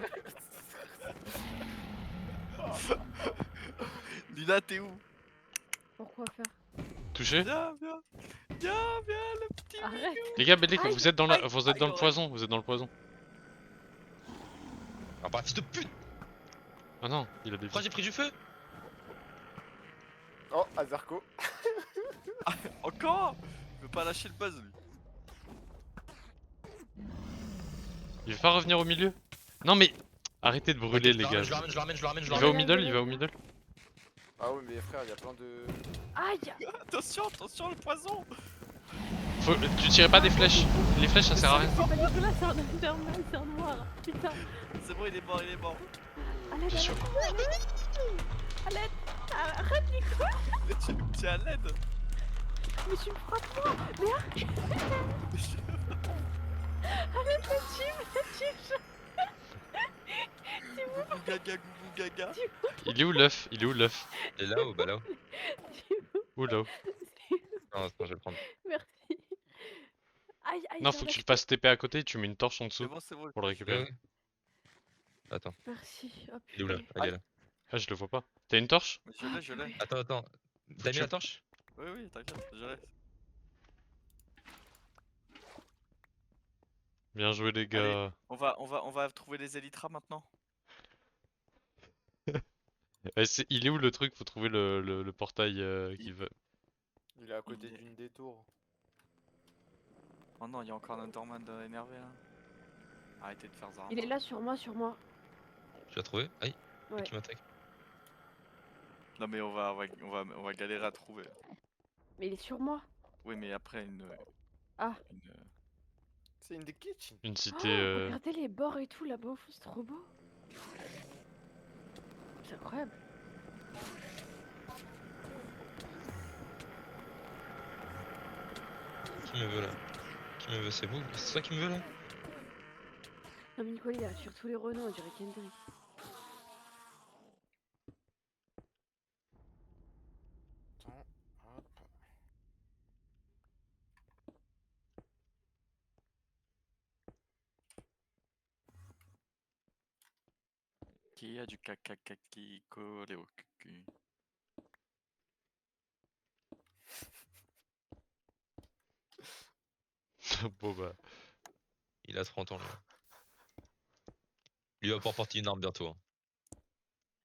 Lina, t'es où? Pourquoi faire? Touché. Viens, viens. Viens, viens, le petit. Arrête. Les gars, Aïe, vous êtes dans aïe, vous êtes dans le aïe, poison. Vous êtes dans le poison. Ah bah fils de pute! Ah non, il a des Pourquoi j'ai pris du feu? Oh, Azarko. Encore? Il veut pas lâcher le buzz, lui. Il veut pas revenir au milieu? Non mais arrêtez de brûler les gars. Je le ramène, je le ramène, je le ramène, je le Il va au ramène. middle, il va au middle. Ah ouais, mais frère, il y a plein de. Aïe. Attention, attention, le poison. Tu tirais pas des flèches. Les flèches ça sert à rien. C'est pas Nicolas, c'est un Enderman, c'est un noir. Putain. C'est bon, il est mort, il est mort. À l'aide, Bien à sûr. l'aide. À l'aide. Arrête, Nicolas. Tu es à l'aide. Mais tu me frappes moi. Mais arrête. Arrête, la team. Gougou gaga, gougou gaga. Il est où l'œuf? Il est où l'œuf? Et là-haut, bah là-haut. Où là-haut? Non, attends, je vais le prendre. Merci. Aïe, aïe. Non, faut que tu le fasses TP à côté, tu mets une torche en dessous C'est bon. pour le Ouais, récupérer. ouais. Attends, Merci. Oh, il est où là? purée. Ah, il est là. Ah, je le vois pas. T'as une torche? Je l'ai. Attends, attends. T'as mis la torche? Oui, oui, t'inquiète, je l'ai. Bien joué les gars. On va trouver les Elytras maintenant. Il est où le truc? Faut trouver le portail qui va. Il est à côté d'une des tours. Oh non, il y a encore un Enderman énervé là. Arrêtez de faire ça. Il est là sur moi, sur moi. Tu l'as trouvé? Aïe, Ouais. qui m'attaque? Non mais on va galérer à trouver. Mais il est sur moi. Oui mais après Ah. C'est une des kitchen. Une Oh, cité. regardez les bords et tout là-bas, c'est trop beau. C'est incroyable. Qui me veut là? Qui me veut? C'est vous? C'est toi qui me veut là? Non mais Nicolas, il a sur tous les renoms, on dirait Kendrick. Attends, hop. Qui a du caca qui collé au cul. Bon bah. Il a 30 ans là. Lui va pouvoir porter une arme bientôt. Hein.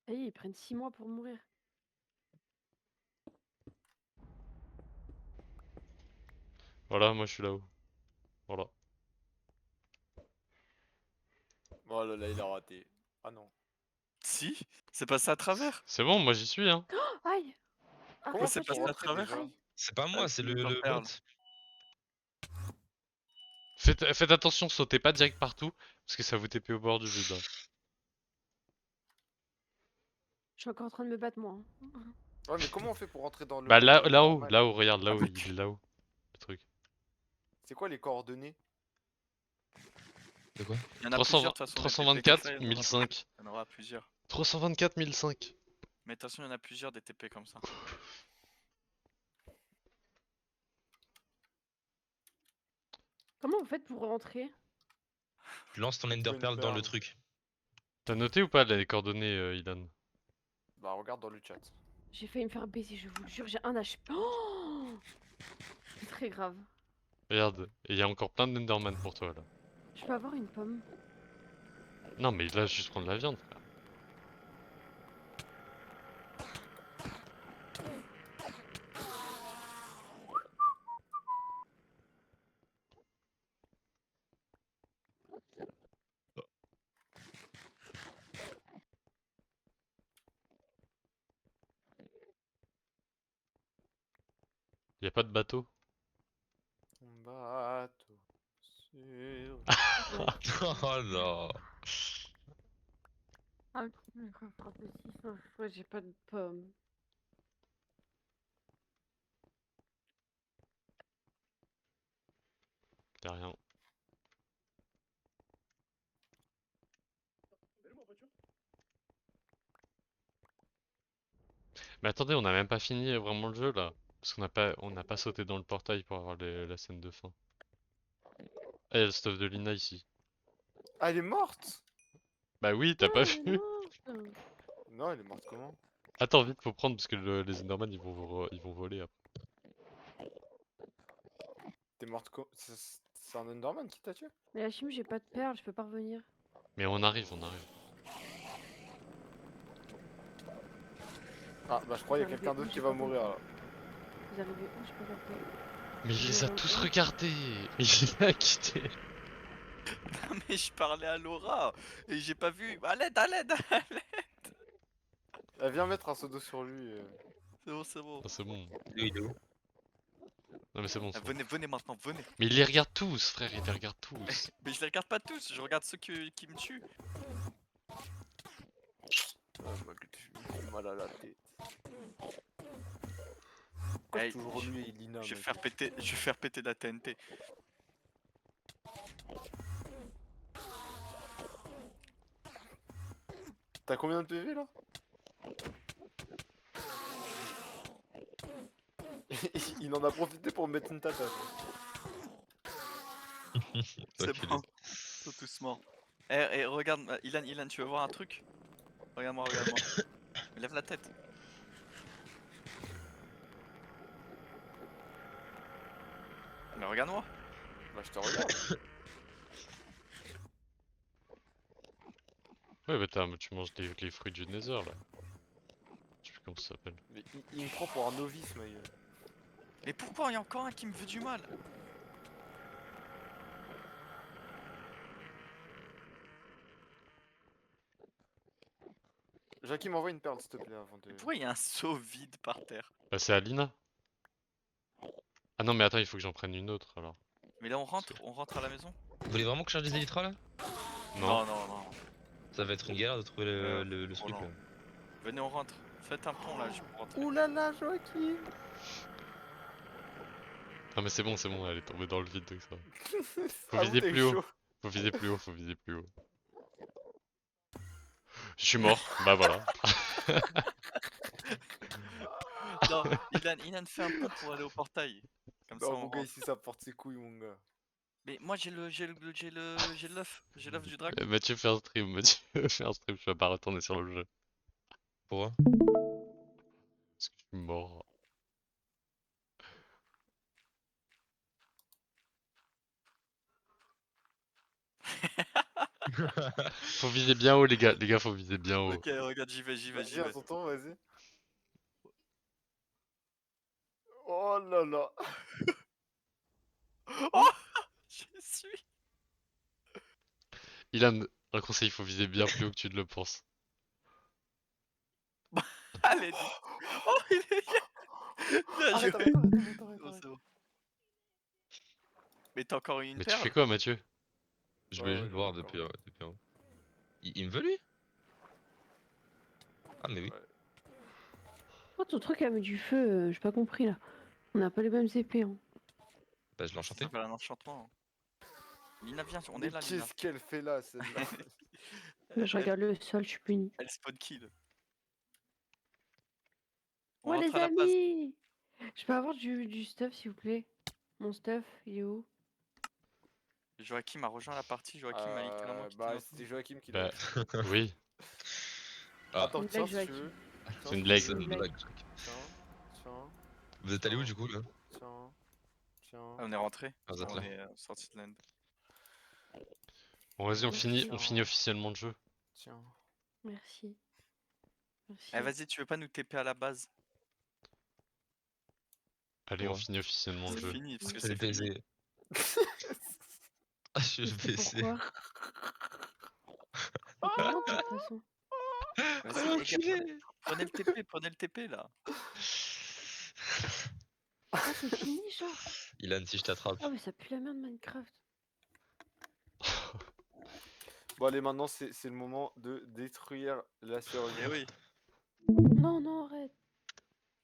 Aïe, ils prennent 6 mois pour mourir. Voilà, moi je suis là-haut. Voilà. Oh là là, il a raté. Ah non. Si, c'est passé à travers. C'est bon, moi j'y suis hein. Aïe. Comment Arrête, c'est moi, passé j'ai- à travers Aïe. C'est pas moi, c'est tu le t'en perds, bot. Faites attention, sautez pas direct partout, parce que ça vous TP au bord du vide. Hein. Je suis encore en train de me battre moi. Hein. Ouais, mais comment on fait pour rentrer dans le. Bah là, monde là-haut, normal là-haut, regarde, là-haut, Avec- il est là-haut. Le truc. C'est quoi les coordonnées? De quoi? Il y en a 300 plusieurs de toute façon. des TP 324 comme ça, il y en aura- 1005. Il y en aura plusieurs. 324 1005. Mais attention, il y en a plusieurs des TP comme ça. Comment vous faites pour rentrer? Tu lances ton Ender une Pearl dans le perle. truc. T'as noté ou pas les coordonnées, Ilan? Bah, regarde dans le chat. J'ai failli me faire baiser, je vous le jure, j'ai un HP. Oh, c'est très grave. Regarde, et il y a encore plein d'Enderman pour toi là. Je peux avoir une pomme? Non mais là, juste prendre la viande, frère. Y a pas de bateau? Bateau sur. Oh non. Ah, ouais, j'ai pas de pomme. Y'a rien. Mais attendez, on a même pas fini vraiment le jeu là. Parce on n'a pas sauté dans le portail pour avoir la scène de fin. Ah, y a le stuff de Lina ici. Ah, elle est morte? Bah oui, t'as Ah, pas elle est vu? morte. Non, elle est morte comment? Attends, vite, faut prendre parce que les Enderman ils vont voler après. T'es morte comment? C'est un Enderman qui t'a tué? Mais Hachim, j'ai pas de perles, je peux pas revenir. Mais on arrive, on arrive. Ah, bah je crois qu'il y a Vous quelqu'un arrivez où, d'autre qui j'ai va pas mourir compris. là. Vous arrivez où? Je peux pas compris. Mais il les a Dans le tous un. regardés! Mais il les a quittés! Non, mais je parlais à Laura et j'ai pas vu. À l'aide, à l'aide, à l'aide. Elle vient mettre un seau d'eau sur lui. C'est bon, c'est bon. Ah, c'est bon. Lui, il est où? Non mais c'est bon, Ah, c'est bon. venez, venez maintenant, venez. Mais il les regarde tous, frère, il les regarde tous. Mais je les regarde pas tous, je regarde ceux qui me tuent. Ah, ma gueule, je me fais mal à la tête. Pourquoi Hey, c'est toujours lui et Lina, je vais mec? faire péter la TNT. T'as combien de PV là? Il en a profité pour me mettre une tatate. C'est Enculé. bon, ils sont tous morts. Eh, regarde, Ilan, tu veux voir un truc? Regarde-moi, regarde-moi. Lève la tête. Mais regarde-moi. Bah je te regarde. Ouais, bah tu manges les fruits du Nether là. Je sais plus comment ça s'appelle. Mais il me prend pour un novice, ma gueule. Mais pourquoi il y a encore un qui me veut du mal? Jackie m'envoie une perle s'il te plaît avant de... Pourquoi il y a un seau vide par terre? Bah c'est Alina. Ah non mais attends, il faut que j'en prenne une autre alors. Mais là on rentre à la maison? Vous voulez vraiment que je charge les élytras là? Non. Non. Ça va être une galère de trouver le oh truc non. là. Venez, on rentre. Faites un pont là, je peux rentrer. Ouh là là, Joachim. Ah mais c'est bon, elle est tombée dans le vide donc ça va. Faut Avoue, viser t'as eu plus haut. chaud. Faut viser plus haut, faut viser plus haut. Je suis mort, bah voilà. Non, Ilan fait un pont pour aller au portail. Comme ça Non, on mon gars, rentre. ici ça porte ses couilles, mon gars. Mais moi j'ai l'œuf du dragon. Mathieu fait un stream, Mathieu fait un stream, je vais pas retourner sur le jeu. Pourquoi? Parce que je suis mort. Faut viser bien haut les gars faut viser bien haut. Ok, regarde, j'y vais. Vas-y, à ton tour, vas-y. Oh là là. Oh, j'y suis. Ilan, un conseil, il faut viser bien plus haut que tu ne le penses. Allez, dis. Oh, il est bien Arrête, joué. arrête. Oh, c'est bon. Mais t'as encore une Mais tu perle? fais quoi Mathieu? Je Ouais, voulais ouais, juste je voir vois depuis en haut. Il me veut lui? Ah mais oui. Ouais. Oh, ton truc a mis du feu, j'ai pas compris là. On n'a pas les mêmes épées. Hein. Bah je l'ai enchanté. Ça s'appelle un enchantement. Lina, viens, on Mais est là, Lina. qu'est-ce qu'elle fait là, celle-là? Je regarde le sol, je suis puni. Elle spawn kill. On Oh rentre les à la base. amis! Je peux avoir du stuff s'il vous plaît? Mon stuff, il est où? Joachim a rejoint la partie, Joachim a littéralement quitté Bah, notre c'était Joachim qui l'a Bah fait. oui, Ah, Attends, Une tiens, blague, si tu veux. c'est une blague. c'est une blague. Tiens, Vous êtes allé où du coup là? tiens. Ah, on est rentré. Ah, vous êtes On là. est sorti de l'end. Bon vas-y on finit Tiens. officiellement le jeu. Tiens. Merci. Merci. Eh, vas-y, tu veux pas nous TP à la base? Allez on Bon. finit officiellement le C'est jeu. fini, parce que C'est c'est le fini. baiser. Ah je suis C'est baissé. pourquoi? Non, de toute façon. Vas-y, les gars, prenez le TP là. Ah, c'est fini, genre? Ilan, si je t'attrape. Ah, mais ça pue la merde, Minecraft. Bon, allez, maintenant, c'est le moment de détruire la Eh serrure. oui. Non, non, arrête.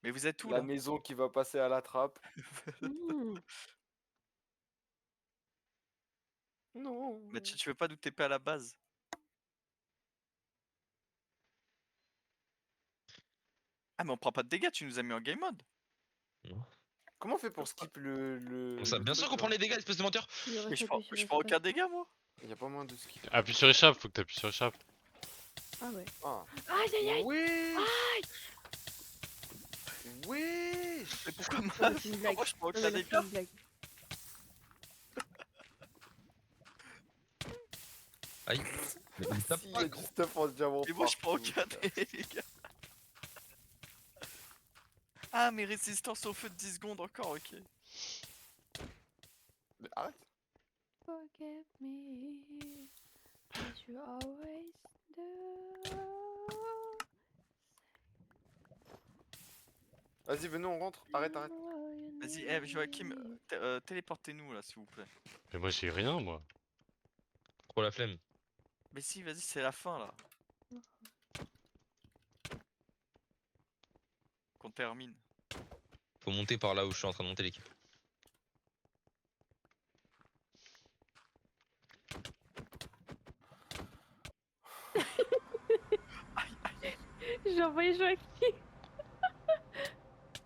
Mais vous êtes où La là? maison qui va passer à la trappe. Mmh. Non. Mathieu, tu veux pas nous TP à la base? Ah, mais on prend pas de dégâts, tu nous as mis en game mode. Comment on fait pour skip le. Comme ça, bien sûr qu'on prend les dégâts, espèce de menteur. Sur Mais je SP, prends, sur je prends SP. aucun dégât, moi. Y'a pas moyen de skip. Appuie sur échappe, faut que t'appuies sur échappe. Ah ouais. Ah. Aïe aïe aïe. Oui. Oui. Mais pourquoi Non, moi mais c'est une blague. Moi, je prends Non, aucun mais là, c'est dégât. une blague. Aïe. Mais il tape Si, pas, y'a du gros. stuff en diamant. Et moi, je prends partout, aucun putain. dégât. Ah, mais résistance au feu de 10 secondes encore, ok. Mais arrête. Forget me, as you always do. Vas-y, venez, on rentre. Arrête, arrête. Vas-y, Joachim, téléportez-nous là, s'il vous plaît. Mais moi j'ai rien moi. Trop la flemme. Mais si, vas-y, c'est la fin là. Qu'on termine. Faut monter par là où je suis en train de monter l'équipe. J'ai envoyé Joachim.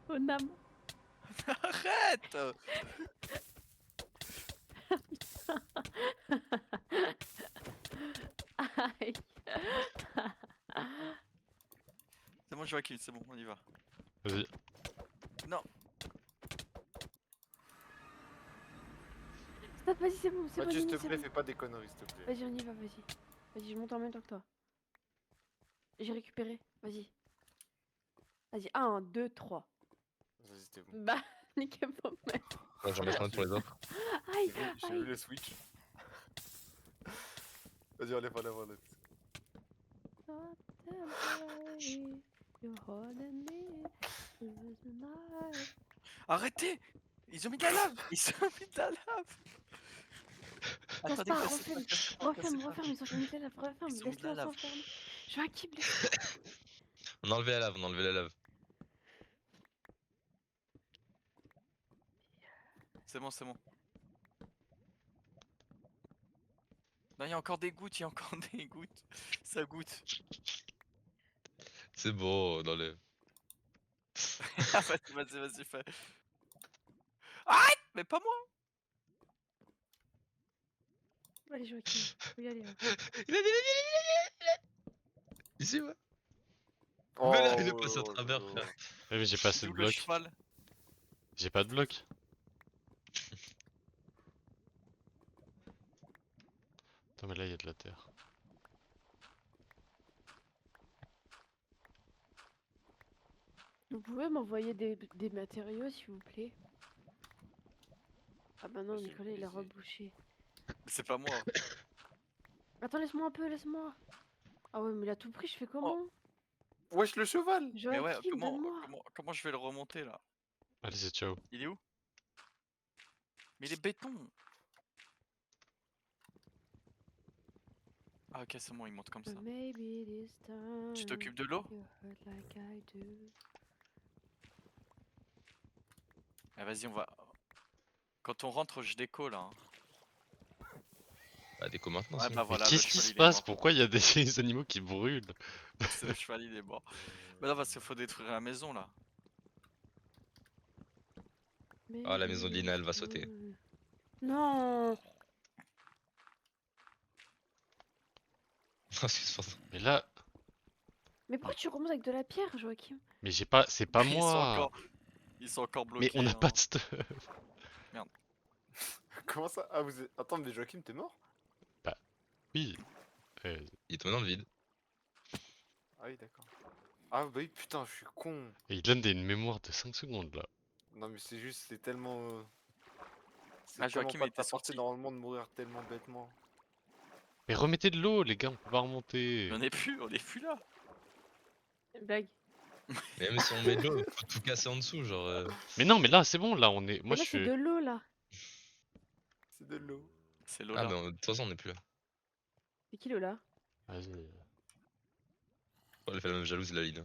Au Nam. Arrête. Aïe. C'est bon, Joachim, c'est bon, on y va. Vas-y. Stop, vas-y, c'est bon, c'est bon. Mathieu, s'il Nini, te c'est plaît, bon. fais pas des conneries, s'il te plaît. Vas-y, on y va, vas-y. Vas-y, je monte en même temps que toi. J'ai récupéré, vas-y. Vas-y, 1, 2, 3. Vas-y, c'était bon. Bah, nickel mon mec. Là, j'en mets un pour les autres. Aïe, J'ai vu aïe. le switch. Vas-y, enlève, enlève, enlève. Not temporary, you're holding me through the night. Arrêtez. Ils ont mis de la lave. Ils ont mis de la lave. Casse Attendez, pas, cassez referme, cassez pas, referme, cassez pas. referme, ils ont mis de la lave, referme, Ils ont mis de la laisse-le lave. s'enfermer. Joachim, laisse. On a enlevé la lave, on a enlevé la lave. C'est bon, c'est bon. Non, il y a encore des gouttes, il y a encore des gouttes. Ça goûte. C'est bon, on enlève. Ah, vas-y, fais. Arrête. Mais pas moi. Allez, Joachim, faut y aller. Hein. Il a dit. Ici, ouais. Oh, Mais là, il est passé à travers, là, frère. là. Ouais, mais j'ai pas assez de D'où le blocs. cheval. J'ai pas de blocs. Attends mais là il y a de la terre. Vous pouvez m'envoyer des matériaux, s'il vous plaît? Ah bah non, Vas-y, Nicolas, il a vas-y. rebouché. Mais c'est pas moi. Attends, laisse-moi un peu, laisse-moi. Ah ouais, mais il a tout pris, je fais comment? Wesh, le cheval. Mais ouais, Joachim, donne-moi. comment je vais le remonter là? Allez c'est ciao. Il est où? Mais il est béton. Ah ok, c'est bon, il monte comme ça. Maybe this time Tu t'occupes de l'eau? you hurt like I do. Ah vas-y, on va... Quand on rentre, je déco là. Hein. Bah, déco maintenant, Ouais, c'est bah bon. voilà, Mais le qu'est-ce qui cheval, se il est passe? mort. Pourquoi il y a des animaux qui brûlent? C'est le cheval, il est mort. Bah non, parce qu'il faut détruire la maison là. Ah, la maison de Maybe Lina, elle va it's sauter. true. Non. Excuse-moi. Mais là, Mais pourquoi tu remontes avec de la pierre, Joachim? mais j'ai pas, c'est pas Ils sont moi. encore... Ils sont encore Mais bloqués. on n'a hein. pas de stuff. Comment ça? Ah, vous êtes. Attends, mais Joachim, t'es mort? Oui. Il est tombé dans le vide. Ah oui, d'accord. Ah bah oui, putain, je suis con. Et il donne une mémoire de 5 secondes là. Non, mais c'est juste, c'est tellement. C'est Ah, tellement Joachim pas de était ta portée sorti. normalement de mourir tellement bêtement. Mais remettez de l'eau les gars, on peut pas remonter. On est plus là. Blague. Mais même si on met de l'eau, faut tout casser en dessous, genre. Mais non mais là c'est bon, là on est. Mais Moi là, je c'est suis. de l'eau, là. C'est de l'eau. C'est Ah, Lola. mais de toute façon, on est plus là. C'est qui, le là? Vas-y. Oh, elle fait la même jalouse, la Lina.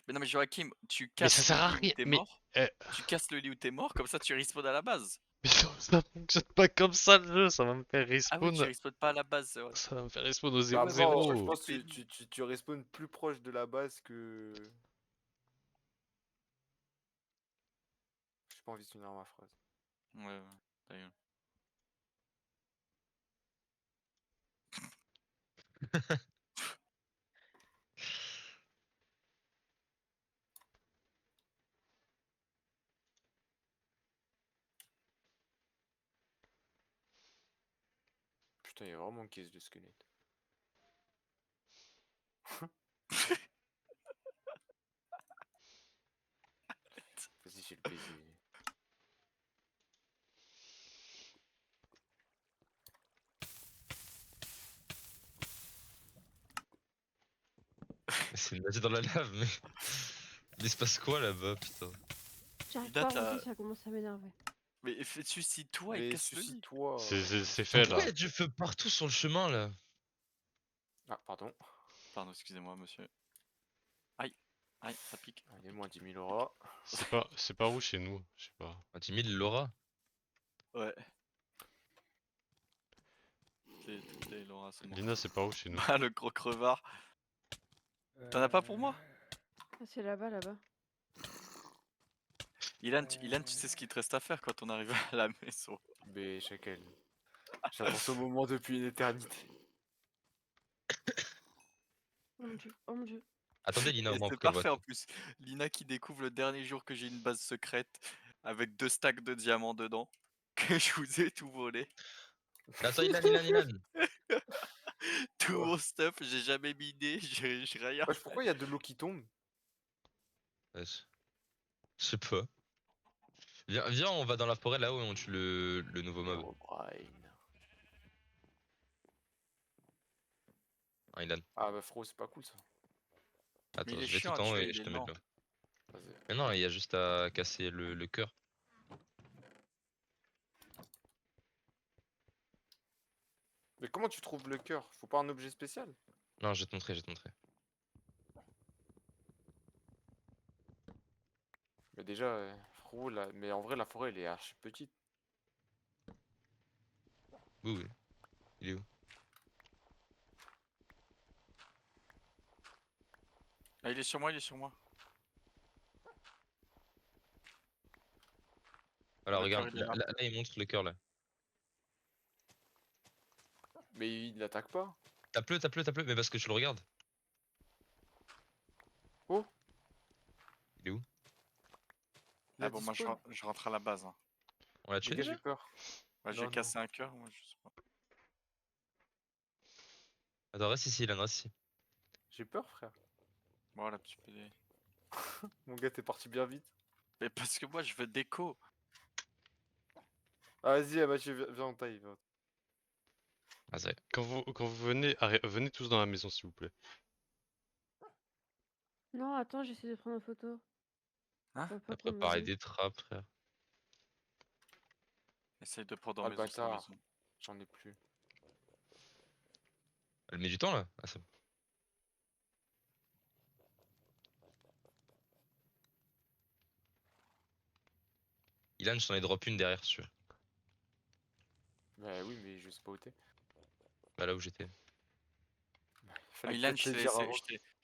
Mais non, mais Joachim, tu Mais ça casses sert le à lit où rien. t'es Mais, mort. eh, Tu casses le lit où t'es mort, comme ça tu respawns à la base. mais non, ça fonctionne pas comme ça le jeu. Ça va me faire Ah oui, tu respawn. respawns pas à la base, c'est vrai. Ça va me faire respawn au Bah après, je 0-0. pense que tu respawns plus proche de la base que. J'ai pas envie de finir ma phrase. Ouais, ta gueule. Putain, il y a vraiment une caisse de squelette. Vas-y, j'ai le plaisir. C'est nagé dans la lave, mais. Mais il se passe quoi là-bas, putain? J'arrive Là, pas à t'as- rentrer, ça commence à m'énerver. Mais suicide-toi et Mais casse le lit. suicide-toi. C'est Putain, fait pourquoi là. y a du feu partout sur le chemin là? Ah, pardon. Pardon, excusez-moi, monsieur. Aïe, aïe, ça pique. Allez, moins 10 000 euros. C'est pas où chez nous. Je sais pas. Ah, 10 000 Laura? Ouais. Toutes les Laura seulement. Lina, c'est pas où chez nous. Ah, le gros crevard. T'en as pas pour moi? Ah, c'est là-bas, là-bas. Ilan, tu sais ce qu'il te reste à faire quand on arrive à la maison. Mais chacal. J'attends ce moment depuis une éternité. Oh mon dieu, oh mon dieu. Attendez, Lina, au Et moins c'est pour qu'elle parfait en voit. plus. Lina qui découvre le dernier jour que j'ai une base secrète avec 2 stacks de diamants dedans. Que je vous ai tout volé. Attends, Ilan. Tout Oh. mon stuff, j'ai jamais miné, j'ai rien. Wesh, pourquoi il y a de l'eau qui tombe? Wesh. Je sais pas. Viens, on va dans la forêt là-haut et on tue le nouveau mob. Oh, Brian. Hein, Ilan. Ah bah frérot, c'est pas cool ça. Mais Attends, il est je vais chiant à tout en haut tuer, et il je est te mets lent. là. Vas-y. Mais non, il y a juste à casser le cœur. Mais comment tu trouves le cœur? Faut pas un objet spécial? Non, je vais te montrer. Mais déjà, frérot, là... mais en vrai, la forêt elle est archi petite. Oui. Il est où? Ah, il est sur moi, il est sur moi. Alors Le cœur, regarde, il est là. là, il montre le cœur là. Mais il n'attaque pas. Tape-le, mais parce que tu le regardes. Oh! Il est où? Il Ah a bon, moi disparu. je rentre à la base. Hein. On l'a Les tué gars, déjà? j'ai peur. Ouais, j'ai Non, cassé un cœur, moi je sais pas. Attends, reste ici, Ilan, reste ici. J'ai peur, frère. Voilà, petit PD. Mon gars, t'es parti bien vite. Mais parce que moi je veux déco. Ah, vas-y, Mathieu, viens en taille. Viens. Ah, ça y est. Quand vous venez, venez tous dans la maison s'il vous plaît. Non, attends, j'essaie de prendre une photo. Hein? On va On pas a prendre préparé ma des trappes, frère. Essaye de prendre Ah, dans le maison, c'est la bâtard. maison. J'en ai plus. Elle met du temps là? Ah, c'est bon. Ilan, je t'en ai drop une derrière, si tu veux. Bah oui, mais je sais pas où t'es. Bah là où j'étais. Il Ah, fallait Ilan, peut-être le dire avant.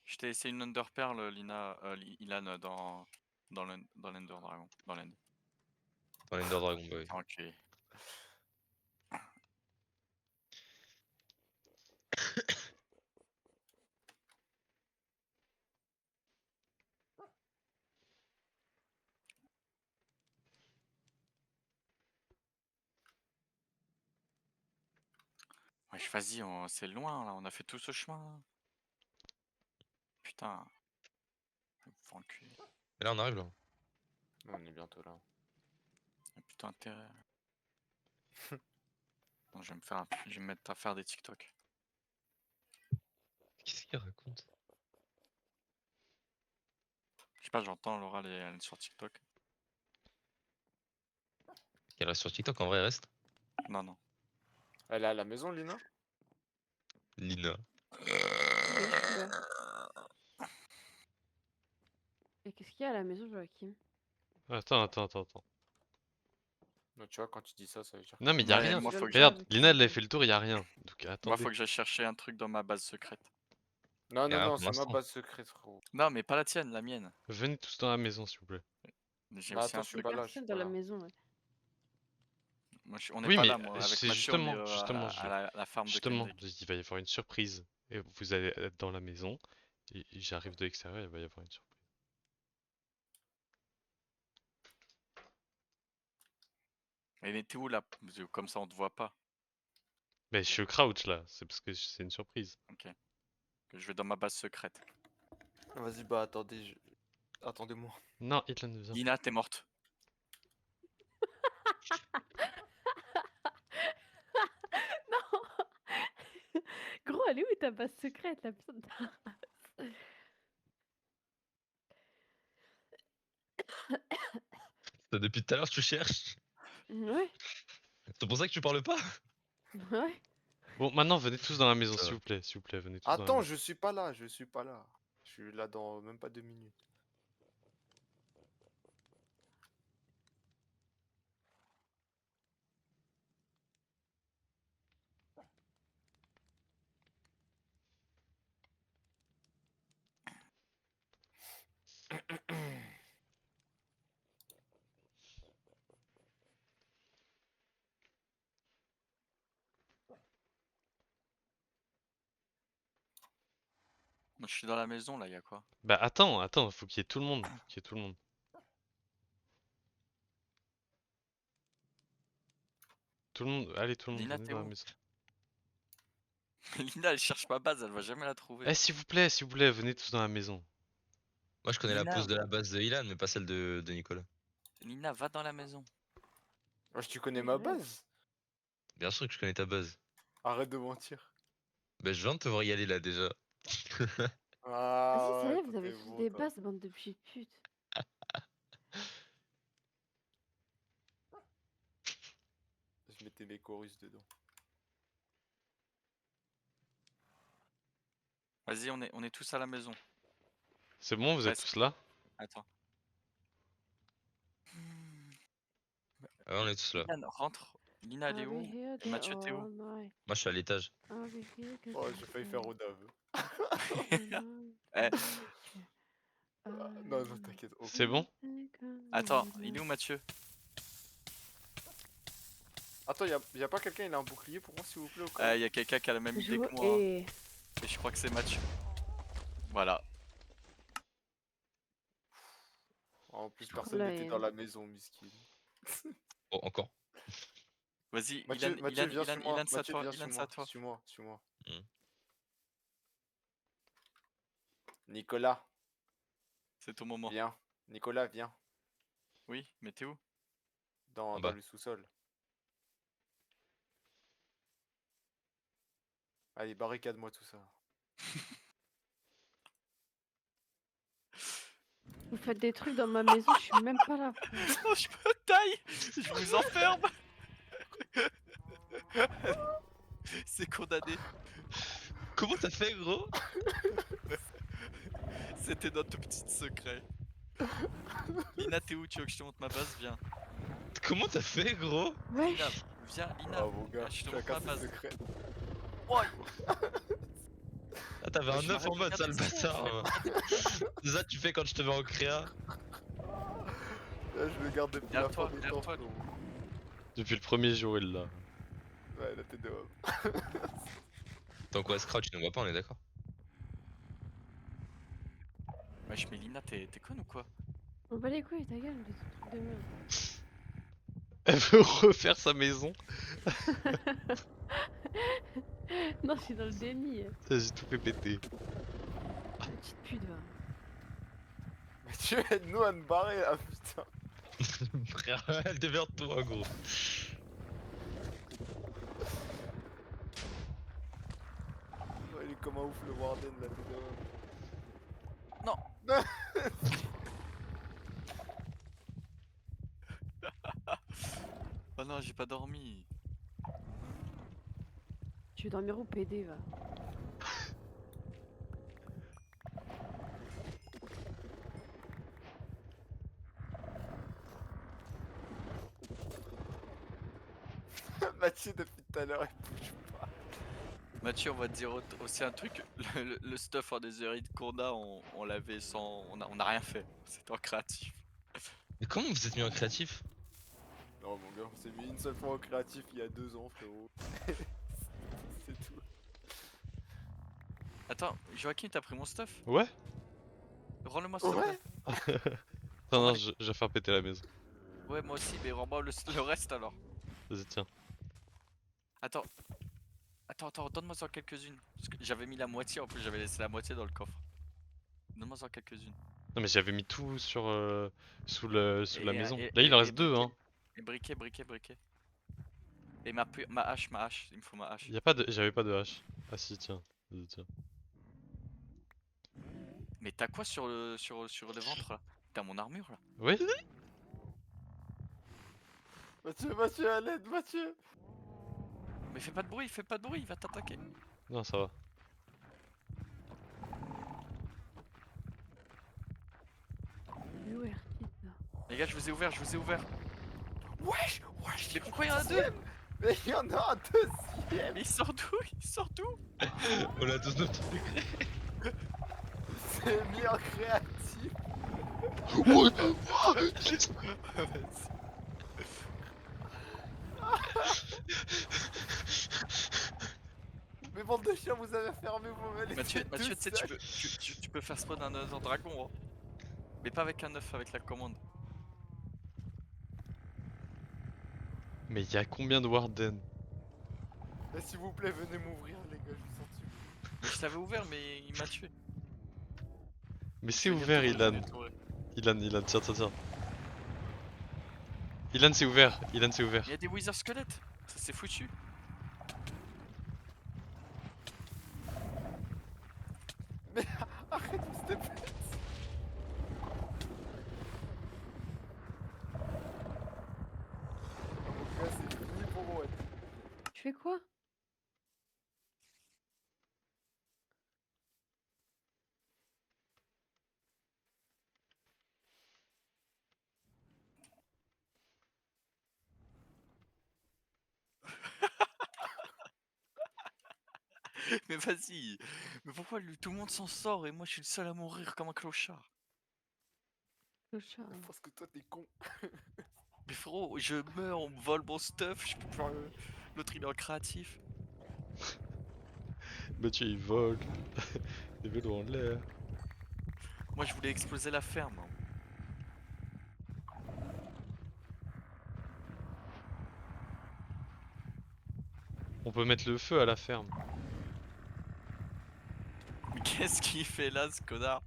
je t'ai essayé une Underpearl, Lina, Ilan, dans l'Ender Dragon. Dans l'End. Dans l'Ender Dragon, bah oui. Ok. Wesh, vas-y, c'est loin là, on a fait tout ce chemin là. Putain. Je me fais enculer. Et là, on arrive là. On est bientôt là. Y'a plutôt intérêt. Bon, je vais me mettre à faire des TikTok. Qu'est-ce qu'il raconte? Je sais pas, j'entends Laura elle est sur TikTok. Elle reste sur TikTok, en vrai, elle reste. Non, non. Elle est à la maison, Lina? Lina. Oui, je suis là. Et qu'est-ce qu'il y a à la maison, Joachim? Attends. Non, tu vois, quand tu dis ça, ça veut dire. Non, mais y a Ouais, rien. moi, Je faut le que vois Regarde, avec Lina, elle les a fait le tour, y a rien. Donc Moi, attendez. faut que j'aille chercher un truc dans ma base secrète. Non, Y a non, rien non, pour c'est ma l'instant. base secrète, frérot. Non, mais pas la tienne, la mienne. Venez tous dans la maison, s'il vous plaît. J'ai Non, aussi attends, un je suis truc. pas là, je suis personnes pas dans la là. maison. Ouais. Moi, on n'est Oui, pas mais là, moi. Avec c'est Mathieu, on est justement, à la farm de justement, Kendrick. il va y avoir une surprise. Et vous allez être dans la maison. Et j'arrive de l'extérieur, il va y avoir une surprise. Mais t'es où là? Parce que comme ça, on te voit pas. Mais je suis au crouch là, c'est parce que c'est une surprise. Ok. Que je vais dans ma base secrète. Vas-y, bah attendez, attendez-moi. Non, Hitler ne vient. Lina, t'es morte. Non. Gros, elle est où ta base secrète, la putain de ta race? Depuis tout à l'heure, tu cherches. Ouais, C'est pour ça que tu parles pas? ouais. Bon, maintenant venez tous dans la maison, Ça s'il va. vous plaît, venez tous dans la Attends, maison. je suis pas là, je suis pas là. Je suis là dans même pas 2 minutes. Moi, je suis dans la maison, là, y a quoi? Bah attends, faut qu'il y ait tout le monde. Tout le monde, allez tout le monde, Lina, venez t'es dans la où? maison. Lina, elle cherche ma base, elle va jamais la trouver. Eh, s'il vous plaît, venez tous dans la maison. Moi, je connais la Lina, pose de la base de Ilan, mais pas celle de Nicolas. Lina, va dans la maison. Wesh, tu connais ma base? Bien sûr que je connais ta base. Arrête de mentir. Bah, je viens de te voir y aller là déjà. Ah Vas-y, ouais, sérieux, toi vous avez t'es tous beau, des toi. bases, bande de petites putes. Je mettais mes chorus dedans. Vas-y, on est tous à la maison. C'est bon, vous êtes Presque. tous là? Attends. Ah ouais, on est tous là. Lina, rentre. Lina, elle est I'll be où? here Et Mathieu, t'es où? all night. Moi, je suis à l'étage. I'll be here 'cause Oh, I j'ai failli said faire Odav. Eh, Non, non, t'inquiète. Oh. C'est bon? attends, il est où Mathieu? Attends, y a pas quelqu'un, il a un bouclier pour moi, s'il vous plaît, au cas où? Il y a quelqu'un qui a la même idée que moi. Et Et je crois que c'est Mathieu. Voilà. En plus, trouve personne la n'était dans haine. la maison, miskin. Oh, encore. Vas-y, Mathieu, Ilan, Mathieu, Ilan, viens Ilan, sur moi. Ilan, c'est à Mathieu, toi, viens Ilan, sur c'est à moi. toi. Suis-moi, suis-moi. Hmm. Nicolas, C'est ton moment. viens. Nicolas, viens. Oui, mais t'es où? En Dans bas. le sous-sol. Allez, barricade-moi tout ça. vous faites des trucs dans ma maison, je suis même pas là. frère. Oh, je me taille! Je vous enferme! C'est condamné. Comment t'as fait, gros? C'était notre petit secret. Lina, t'es où? Tu veux que je te montre ma base? Viens. Comment t'as fait, gros? Lina, Wesh. viens, Lina. Oh, mon gars, je te montre ma chacun ses base. secrets. Ah, t'avais Ouais, un je 9 en m'arrête, mode, sale regardez ça, bâtard. C'est ça que tu fais quand je te vais en créa. Là, je le garde depuis la Derrière toi, fin des derrière temps. toi. frérot. Depuis le premier jour, il l'a. Ouais, la tête de homme. Tant qu'on se crouch, tu ne vois pas, on est d'accord. Wesh, mais Lina, t'es conne ou quoi? On bat les couilles, ta gueule, de ce truc de merde. Elle veut refaire sa maison. Non, je suis dans le déni. J'ai tout fait péter. Petite pute, va. Mais tu aide-nous à nous barrer là, putain. Frère, elle déverde toi, gros. Oh, il est comme un ouf le Warden, la tête de homme. Non. Oh non, j'ai pas dormi. Tu veux dormir où, PD, va. Mathieu depuis tout à l'heure il bouge pas. Mathieu, on va te dire aussi un truc. Le stuff en netherite qu'on a, on l'avait sans. On a rien fait. C'était en créatif. Mais comment vous êtes mis en créatif? Non mon gars, on s'est mis une seule fois au créatif il y a 2 ans frérot. C'est tout. Attends, Joachim, t'as pris mon stuff? Ouais? Rends-le-moi s'il te Ouais. plaît. Non, non, je vais faire péter la maison. Ouais, moi aussi, mais rends-moi le reste alors. Vas-y, tiens. Attends. Attends, donne-moi-en quelques-unes. Parce que j'avais mis la moitié, en plus j'avais laissé la moitié dans le coffre. Donne-moi-en quelques-unes. Non, mais j'avais mis tout sur sous la Et, maison. et- Là, il en et reste deux, hein. briquet. Et ma hache, il me faut ma hache. Y a pas de... J'avais pas de hache. Ah si, tiens. Vas-y, tiens. Mais t'as quoi sur le ventre là? T'as mon armure là? Oui? Mathieu à l'aide, Mathieu. Mais fais pas de bruit, il va t'attaquer. Non, ça va. Il est où Airkit là? Les gars, je vous ai ouvert. Wesh. Mais pourquoi il y en a deux? Mais il y en a un deuxième. Mais il sort d'où? On a tous notre truc. C'est mis en créatif. Mais bande de chiens, vous avez fermé, vous m'avez laissé Mathieu, tout tu sais, seul. tu peux faire spawn un autre dragon, hein. Mais pas avec un œuf, avec la commande. Mais y a combien de Warden? Eh, s'il vous plaît, venez m'ouvrir, les gars, je vous sens dessus. Mais je t'avais ouvert, mais il m'a tué. Mais c'est Je vais ouvert, bientôt Ilan. t'ouvrir. Ilan, tiens. Ilan, c'est ouvert. Il y a des wizard squelettes, ça c'est foutu. Arrête, s'il te plaît. Mon gars, c'est fini pour moi. Tu fais quoi? Mais vas-y. Mais pourquoi tout le monde s'en sort et moi je suis le seul à mourir comme un clochard? Le chat. Parce que toi, t'es con. Mais frérot, je meurs, on me vole mon stuff, je peux plus l'autre il est en créatif. Mathieu, il vole. Les vélos en l'air. Moi je voulais exploser la ferme, hein. On peut mettre le feu à la ferme. Mais qu'est-ce qu'il fait là ce connard?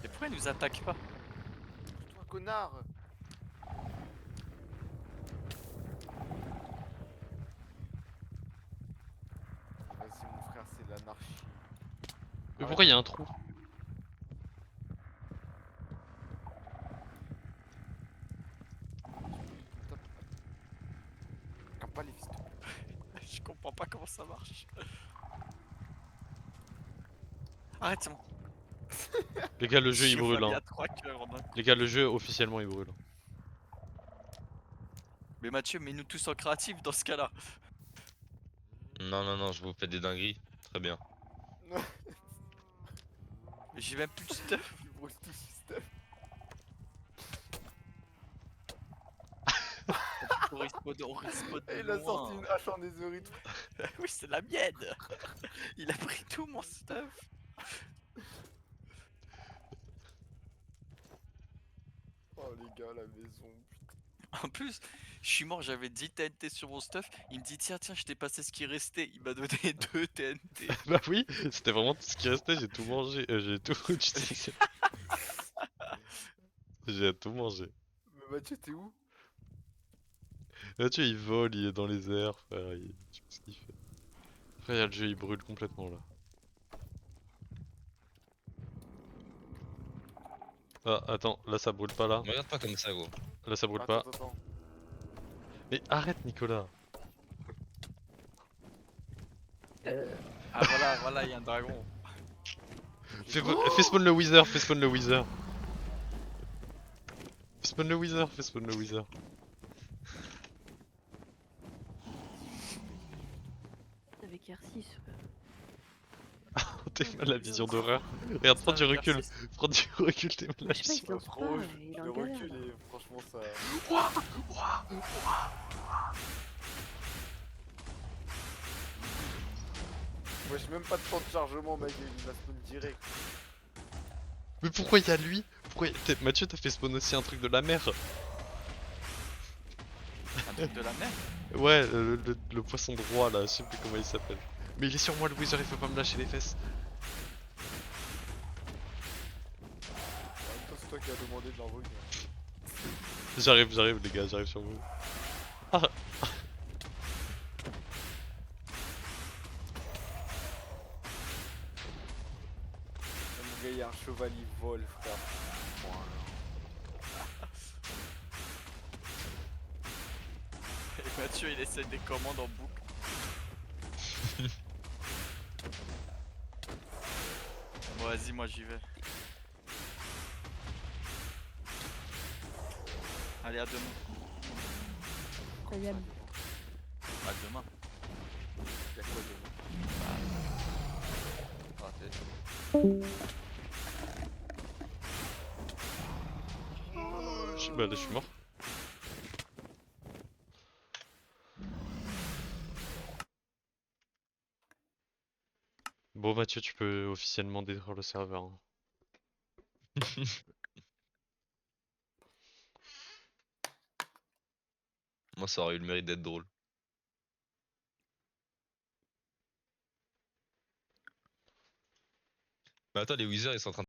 Et pourquoi il nous attaque pas? Toi, connard. Vas-y, mon frère, c'est l'anarchie. Mais pourquoi y a un trou? Capte pas les fils. Je comprends pas comment ça marche. Arrête, c'est bon. Les gars, le jeu il Je brûle, suis hein. à 3 cœurs en un. Les gars, le jeu officiellement il brûle. Mais Mathieu, mets-nous tous en créatif dans ce cas-là. Non, je vous fais des dingueries. Très bien. Mais j'ai même plus de stuff. Tu brûles tout le système. On respawn de Et il a loin. sorti une hache en netherite. Oui, c'est la mienne. Il a pris tout mon stuff. Oh les gars, la maison. En plus, je suis mort, j'avais 10 TNT sur mon stuff. Il me dit tiens, je t'ai passé ce qui restait. Il m'a donné 2 TNT. Bah oui, c'était vraiment tout ce qui restait, j'ai tout mangé, j'ai tout utilisé. J'ai tout mangé. Mais Mathieu, t'es où? Mathieu il vole, il est dans les airs, frère, je sais pas ce qu'il fait. Frère, le jeu il brûle complètement là. Ah, attends, là ça brûle pas là. Me regarde pas comme ça, gros. Là ça brûle Attends, pas. attends. Mais arrête Nicolas. Ah voilà, il y a un dragon. Fais spawn le wither, fais spawn le wither. spawn le Wither, fais spawn le Wither. Avec R6. T'es Ouais, mal la bah, vision non. d'horreur. Regarde, prends du Avec recul. R6. Prends du recul, t'es mal la Je sais pas, il vision. lance Trop, pas, il est le en galère. recul là. et franchement ça. Moi j'ai même pas de temps de chargement ma gueule, il va spawn direct. Mais pourquoi il y a lui? Mathieu, t'as fait spawn aussi un truc de la mer? Un truc de la mer. Ouais, le poisson de roi là, je sais plus comment il s'appelle. Mais il est sur moi le Wither, il faut pas me lâcher les fesses. En même temps c'est toi qui as demandé de l'envoyer. J'arrive les gars, j'arrive sur vous. Ah. Mon gars il y a un chevalier vol frère. Et Mathieu il essaie des commandes en boucle. Bon vas-y moi j'y vais. Allez à demain. Incroyable. À demain. Y'a quoi de. Raté. Bah là je suis mort. Bon Mathieu, tu peux officiellement détruire le serveur. Hein. Moi, ça aurait eu le mérite d'être drôle. Mais attends, les Wizards ils sont en train de